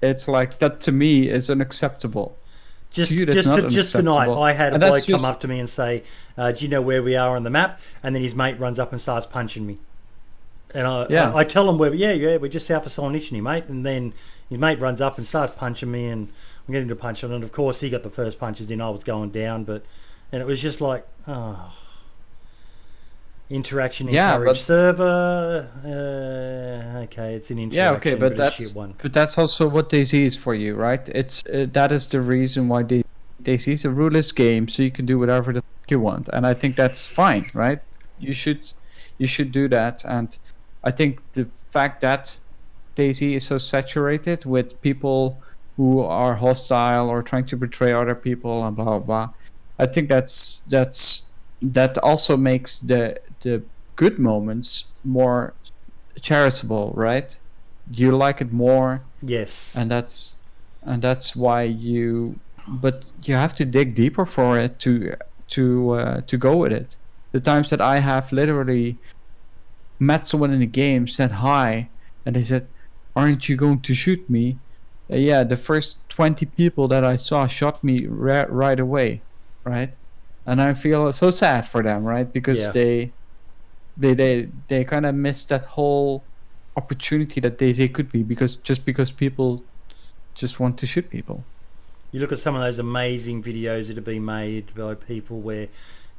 that to me is unacceptable. Just To you, that's not just tonight, unacceptable. I had a And that's bloke come just- up to me and say, "Do you know where we are on the map?" And then his mate runs up and starts punching me. And I tell him where. Yeah, we're just south of Solnichny, mate. And then his mate runs up and starts punching me, and I'm getting to punch him. And of course, he got the first punches in. I was going down, and it was just like, interaction encouraged server. Okay, it's an interaction. Yeah, okay, but a shit one. that's also what DayZ is for you, right? It's that is the reason why DayZ is a ruleless game, so you can do whatever the fuck you want, and I think that's fine, right? You should do that, and I think the fact that DayZ is so saturated with people who are hostile or trying to betray other people and blah blah blah, I think that also makes the good moments more charitable, right? You like it more, Yes. and that's why but you have to dig deeper for it to go with it. The times that I have literally met someone in the game, said hi, and they said, "Aren't you going to shoot me?" Yeah, the first 20 people that I saw shot me right away, right? And I feel so sad for them, right? Because they kind of missed that whole opportunity that DayZ could be, because people just want to shoot people. You look at some of those amazing videos that have been made by people where,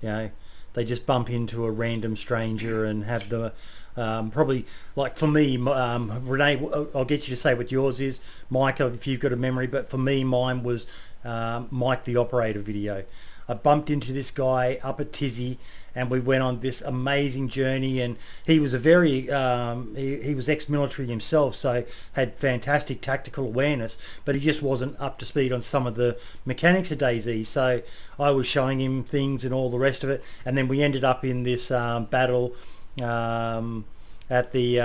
they just bump into a random stranger and have the probably, like for me, Rene, I'll get you to say what yours is, Mike, if you've got a memory, but for me, mine was Mike the Operator video. I bumped into this guy up at Tizzy, and we went on this amazing journey, and he was a very he was ex-military himself, so had fantastic tactical awareness, but he just wasn't up to speed on some of the mechanics of DayZ, so I was showing him things and all the rest of it, and then we ended up in this battle at the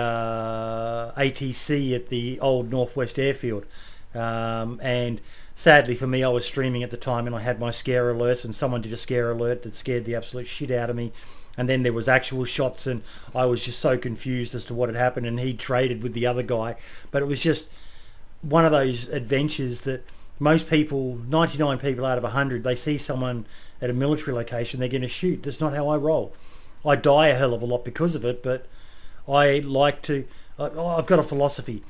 ATC at the old Northwest Airfield, and sadly for me, I was streaming at the time, and I had my scare alerts, and someone did a scare alert that scared the absolute shit out of me, and then there was actual shots, and I was just so confused as to what had happened, and he traded with the other guy. But it was just one of those adventures that most people, 99 people out of 100, they see someone at a military location, they're going to shoot. That's not how I roll. I die a hell of a lot because of it, but I like to. I've got a philosophy.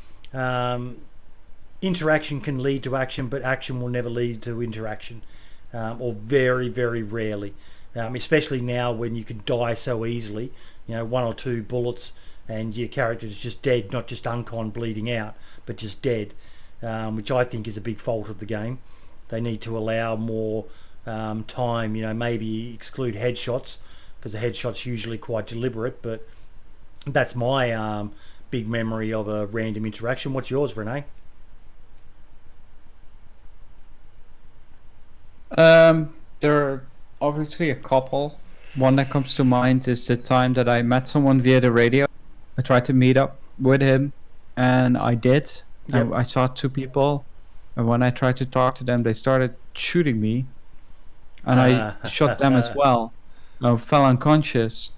Interaction can lead to action, but action will never lead to interaction, or very, very rarely. Especially now when you can die so easily. You know, 1 or 2 bullets and your character is just dead, not just uncon bleeding out, but just dead, which I think is a big fault of the game. They need to allow more time. You know, maybe exclude headshots, because the headshot's usually quite deliberate. But that's my big memory of a random interaction. What's yours, Rene? There are obviously a couple. One that comes to mind is the time that I met someone via the radio. I tried to meet up with him, and I did. Yep. I saw 2 people, and when I tried to talk to them, they started shooting me, and I shot them as well. I fell unconscious,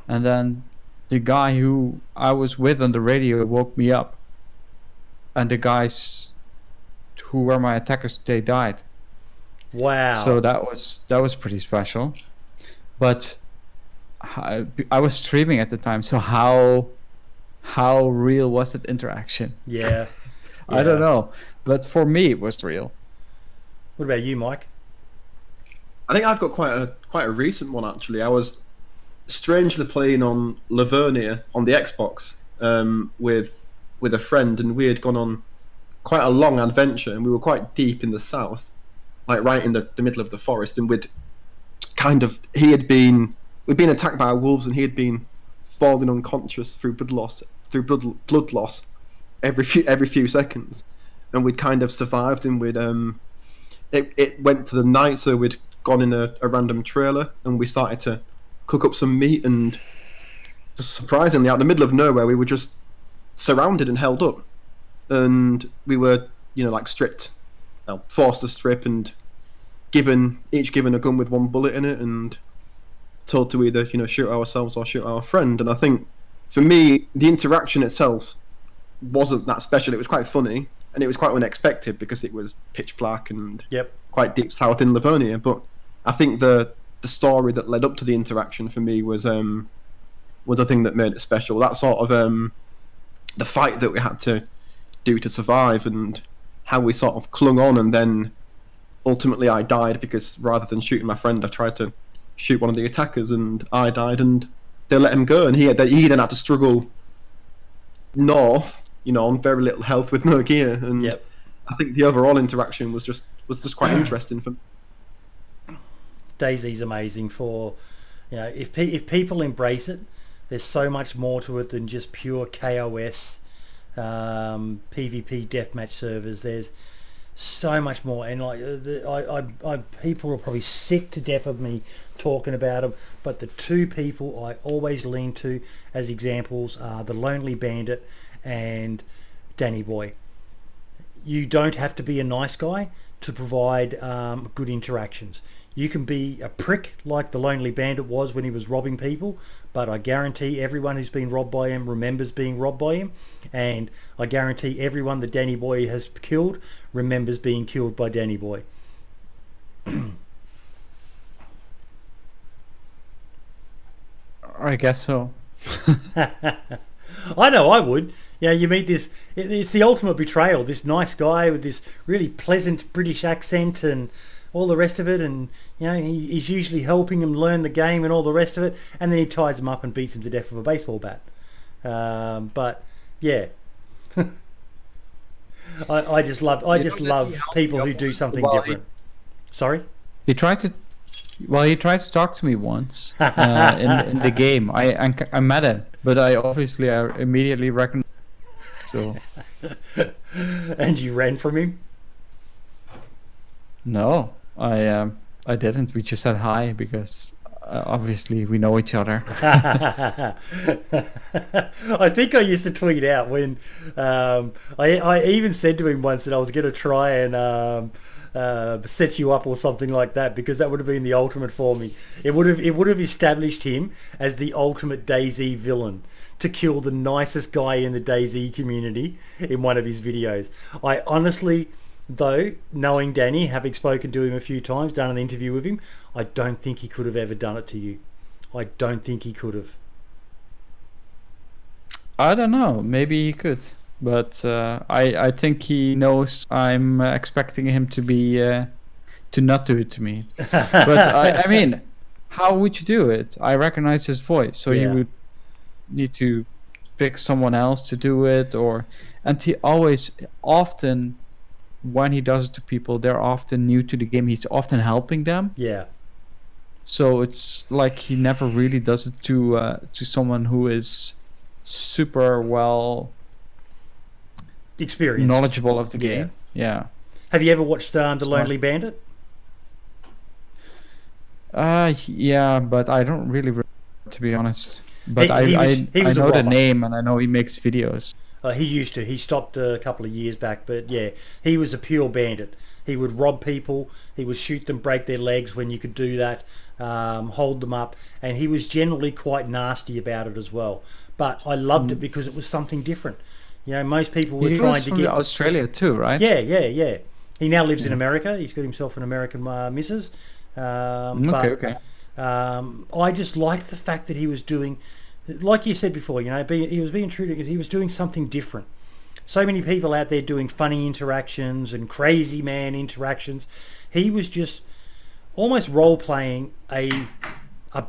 and then the guy who I was with on the radio woke me up, and the guys who were my attackers, they died. Wow. So that was pretty special. But I was streaming at the time, so how real was that interaction? Yeah. I don't know, but for me it was real. What about you, Mike? I think I've got quite a recent one actually. I was strangely playing on Livonia on the Xbox with a friend, and we had gone on quite a long adventure, and we were quite deep in the south, like right in the middle of the forest, and we'd been attacked by wolves, and he had been falling unconscious through blood loss every few seconds, and we'd kind of survived, and it went to the night, so we'd gone in a random trailer, and we started to cook up some meat, and just surprisingly, out in the middle of nowhere, we were just surrounded and held up, and we were, like stripped, forced to strip, and each given a gun with 1 bullet in it, and told to either shoot ourselves or shoot our friend. And I think for me, the interaction itself wasn't that special. It was quite funny, and it was quite unexpected because it was pitch black and quite deep south in Livonia. But I think the story that led up to the interaction for me was a thing that made it special. That sort of the fight that we had to do to survive, and how we sort of clung on, and then ultimately I died because rather than shooting my friend, I tried to shoot one of the attackers, and I died, and they let him go, and he then had to struggle north, on very little health with no gear, and I think the overall interaction was just quite interesting for me. DayZ's amazing for, if people embrace it, there's so much more to it than just pure KOS, PvP deathmatch servers. There's so much more, and people are probably sick to death of me talking about them, but the 2 people I always lean to as examples are the Lonely Bandit and Dannyboyy. You don't have to be a nice guy to provide good interactions. You can be a prick like the Lonely Bandit was when he was robbing people, but I guarantee everyone who's been robbed by him remembers being robbed by him, and I guarantee everyone that Dannyboyy has killed remembers being killed by Dannyboyy. I guess so. I know I would. You meet this, it's the ultimate betrayal, this nice guy with this really pleasant British accent and all the rest of it, and he's usually helping him learn the game and all the rest of it, and then he ties him up and beats him to death with a baseball bat. But yeah, I just love people who do something different. Sorry? He tried to talk to me once in the game. I met him, but I immediately recognized. So. And you ran from him? No, I didn't. We just said hi because obviously we know each other. I think I used to tweet out when I even said to him once that I was going to try and set you up or something like that, because that would have been the ultimate for me. It would have established him as the ultimate DayZ villain, to kill the nicest guy in the DayZ community in one of his videos. I honestly, though, knowing Danny, having spoken to him a few times, done an interview with him, I don't think he could have ever done it to you. I don't think he could have. I don't know. Maybe he could, but I think he knows I'm expecting him to be to not do it to me. But I mean, how would you do it? I recognize his voice, so you would need to pick someone else to do it, and he always often when he does it to people, they're often new to the game. He's often helping them. Yeah. So it's like he never really does it to someone who is super well experienced, knowledgeable of the game. Yeah. Have you ever watched the Lonely Bandit? Yeah, but I don't really remember, to be honest. But I know the name, and I know he makes videos. He used to. He stopped a couple of years back, but yeah, he was a pure bandit. He would rob people, he would shoot them, break their legs when you could do that, hold them up, and he was generally quite nasty about it as well. But I loved it because it was something different. You know, most people were trying to get Australia too, right? Yeah. He now lives in America. He's got himself an American missus. Okay. I just liked the fact that he was doing, like you said before, you know, he was being true to, he was doing something different. So many people out there doing funny interactions and crazy man interactions. He was just almost role-playing a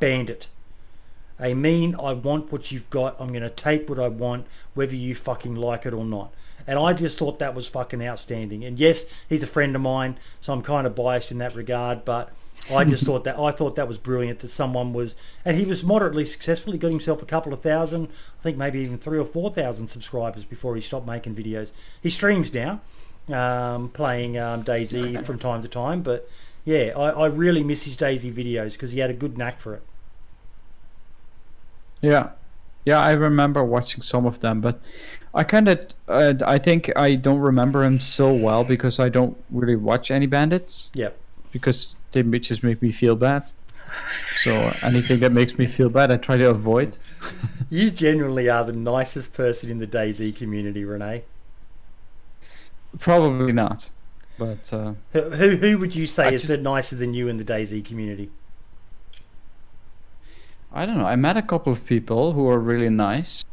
bandit. I want what you've got. I'm going to take what I want, whether you fucking like it or not. And I just thought that was fucking outstanding. And yes, he's a friend of mine, so I'm kind of biased in that regard, but I just thought that was brilliant that someone was, and he was moderately successful. He got himself a couple of thousand, I think maybe even 3,000 or 4,000 subscribers before he stopped making videos. He streams now, playing DayZ from time to time, but yeah, I really miss his DayZ videos because he had a good knack for it. Yeah, I remember watching some of them, but I kind of, I think I don't remember him so well because I don't really watch any bandits. Yep. Because they just make me feel bad. So anything that makes me feel bad, I try to avoid. You generally are the nicest person in the DayZ community, Rene. Probably not, but who would you say is nicer than you in the DayZ community? I don't know. I met a couple of people who are really nice.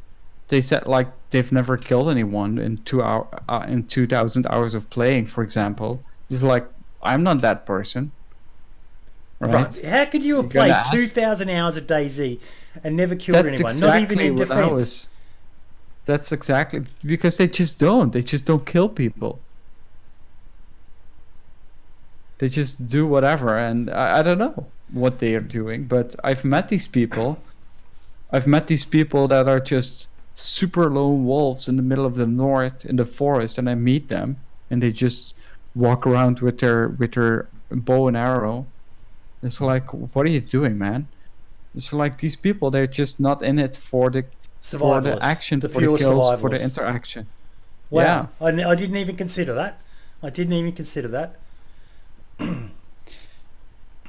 They said like they've never killed anyone in 2,000 hours of playing, for example. It's like, I'm not that person. Right? How could you have played 2,000 hours of DayZ and never killed anyone? Not even in defense. That's exactly because they just don't. They just don't kill people. They just do whatever, and I don't know what they are doing. But I've met these people. I've met these people that are just super lone wolves in the middle of the north in the forest, and I meet them, and they just walk around with their bow and arrow. It's like, what are you doing, man? It's like these people, they're just not in it for the action, for the kills, for the interaction. Wow. Yeah. I didn't even consider that.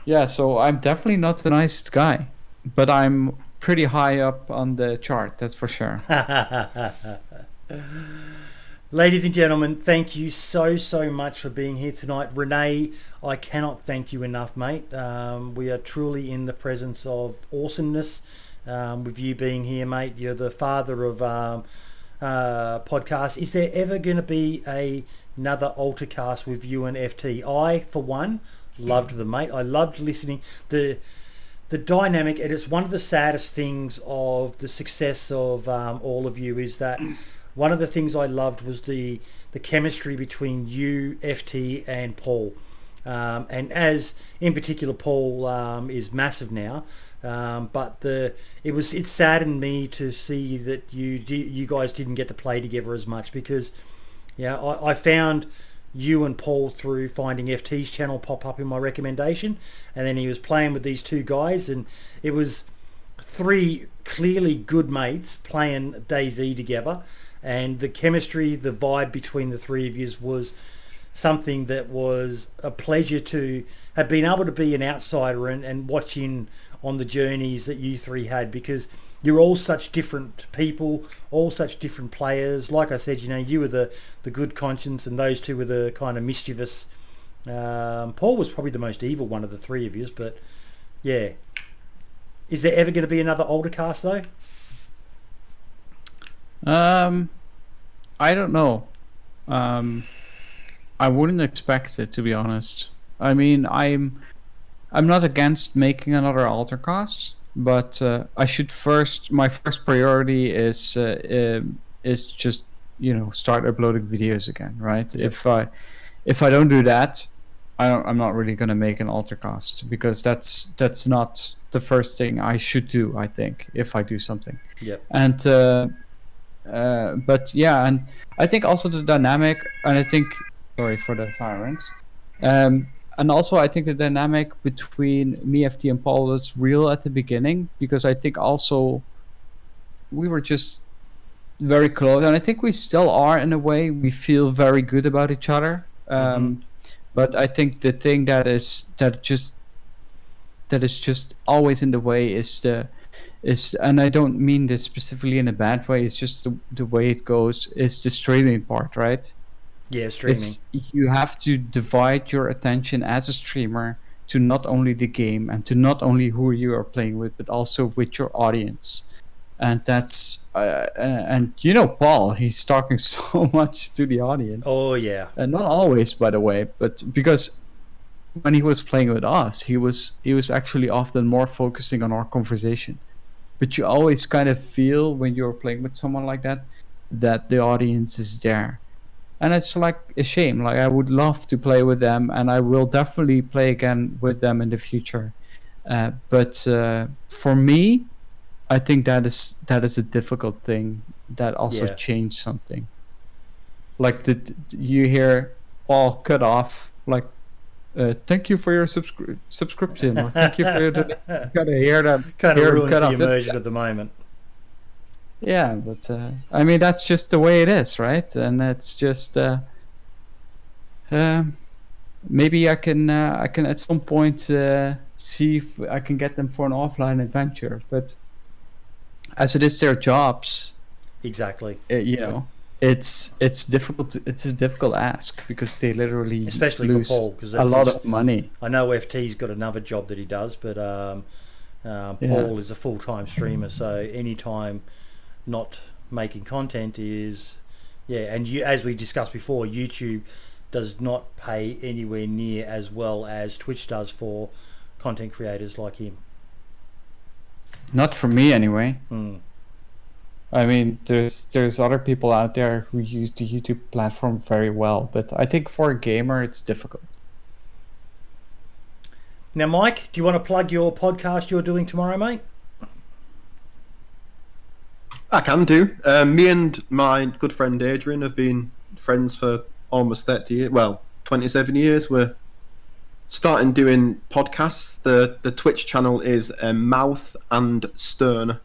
Yeah, so I'm definitely not the nicest guy, but I'm pretty high up on the chart, that's for sure. Ladies and gentlemen, thank you so much for being here tonight. Rene, I cannot thank you enough, mate. We are truly in the presence of awesomeness with you being here, mate. You're the father of podcasts. Is there ever going to be another Altercast with you and FT? I, for one, loved them, mate. I loved listening. The dynamic, and it's one of the saddest things of the success of all of you is that one of the things I loved was the chemistry between you, FT, and Paul. And as in particular, Paul is massive now. But it saddened me to see that you guys didn't get to play together as much because, yeah, I found you and Paul through finding FT's channel pop up in my recommendation, and then he was playing with these two guys, and it was three clearly good mates playing DayZ together. And the chemistry, the vibe between the three of you was something that was a pleasure to have been able to be an outsider and watch in on the journeys that you three had, because you're all such different people, all such different players. Like I said, you know, you were the good conscience and those two were the kind of mischievous. Paul was probably the most evil one of the three of you, but yeah. Is there ever going to be another Altercast though? I don't know. I wouldn't expect it, to be honest. I mean, I'm not against making another Altercast, but my first priority is just start uploading videos again, right? Yep. If I don't do that, I'm not really gonna make an Altercast, because that's not the first thing I should do, I think, if I do something. Yep. And but yeah, and I think also the dynamic, and I think, sorry for the sirens, and also I think the dynamic between me, FT, and Paul was real at the beginning, because I think also we were just very close, and I think we still are in a way. We feel very good about each other. But I think the thing that is just always in the way is, and I don't mean this specifically in a bad way, it's just the way it goes, is the streaming part, right? Yeah, streaming. You have to divide your attention as a streamer to not only the game and to not only who you are playing with, but also with your audience. And that's and Paul, he's talking so much to the audience. Oh yeah. And not always, by the way, but because when he was playing with us, he was actually often more focusing on our conversation. But you always kind of feel when you're playing with someone like that the audience is there. And it's like a shame. Like, I would love to play with them, and I will definitely play again with them in the future. But for me, I think that is a difficult thing that also changed something. Like, you hear Paul cut off, like, thank you for your subscription, or thank you for your gotta hear that. Kind of ruins the immersion at the moment. Yeah, but I mean, that's just the way it is, right? And that's just maybe I can at some point see if I can get them for an offline adventure, but as it is their jobs, exactly. It's difficult. It's a difficult ask, because they literally especially lose for Paul, because a lot of money. I know FT's got another job that he does, but Paul is a full-time streamer, so anytime not making content is and as we discussed before, YouTube does not pay anywhere near as well as Twitch does for content creators like him. Not for me, anyway. I mean, there's other people out there who use the YouTube platform very well, but I think for a gamer, it's difficult. Now, Mike, do you want to plug your podcast you're doing tomorrow, mate? I can do. Me and my good friend Adrian have been friends for almost 30 years. Well, 27 years. We're starting doing podcasts. The Twitch channel is Mouth and Stern,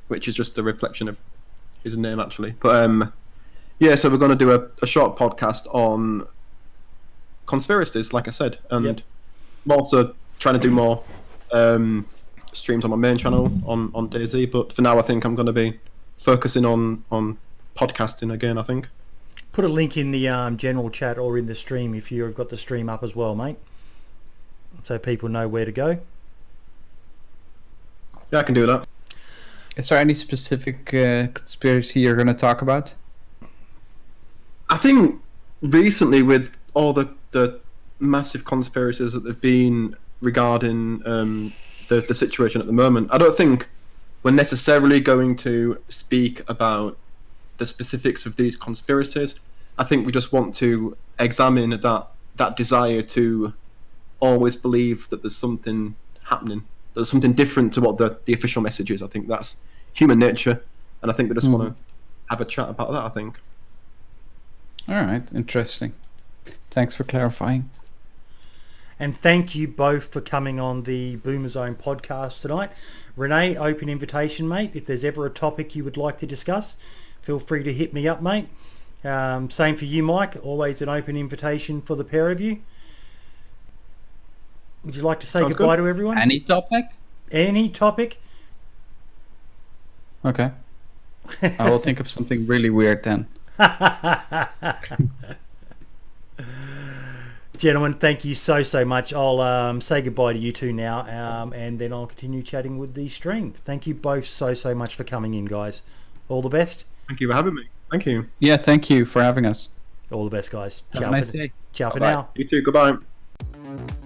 which is just a reflection of his name, actually. But so we're going to do a short podcast on conspiracies, like I said, and I'm also trying to do more streams on my main channel on DayZ. But for now, I think I'm going to be focusing on podcasting again, I think. Put a link in the general chat or in the stream if you've got the stream up as well, mate, so people know where to go. Yeah, I can do that. Is there any specific conspiracy you're going to talk about? I think recently, with all the massive conspiracies that have been regarding the situation at the moment, I don't think we're necessarily going to speak about the specifics of these conspiracies. I think we just want to examine that desire to always believe that there's something happening. There's something different to what the official message is. I think that's human nature, and I think we just want to have a chat about that, I think. All right, interesting. Thanks for clarifying. And thank you both for coming on the Boomer Zone podcast tonight. Rene, open invitation, mate. If there's ever a topic you would like to discuss, feel free to hit me up, mate. Same for you, Mike. Always an open invitation for the pair of you. Would you like to say goodbye to everyone? Any topic? Any topic? Okay. I will think of something really weird then. Gentlemen, thank you so much. I'll say goodbye to you two now, and then I'll continue chatting with the stream. Thank you both so much for coming in, guys. All the best. Thank you for having me. Thank you. Yeah, thank you for having us. All the best, guys. Have a nice day. Ciao for Bye-bye. now. You too. Goodbye.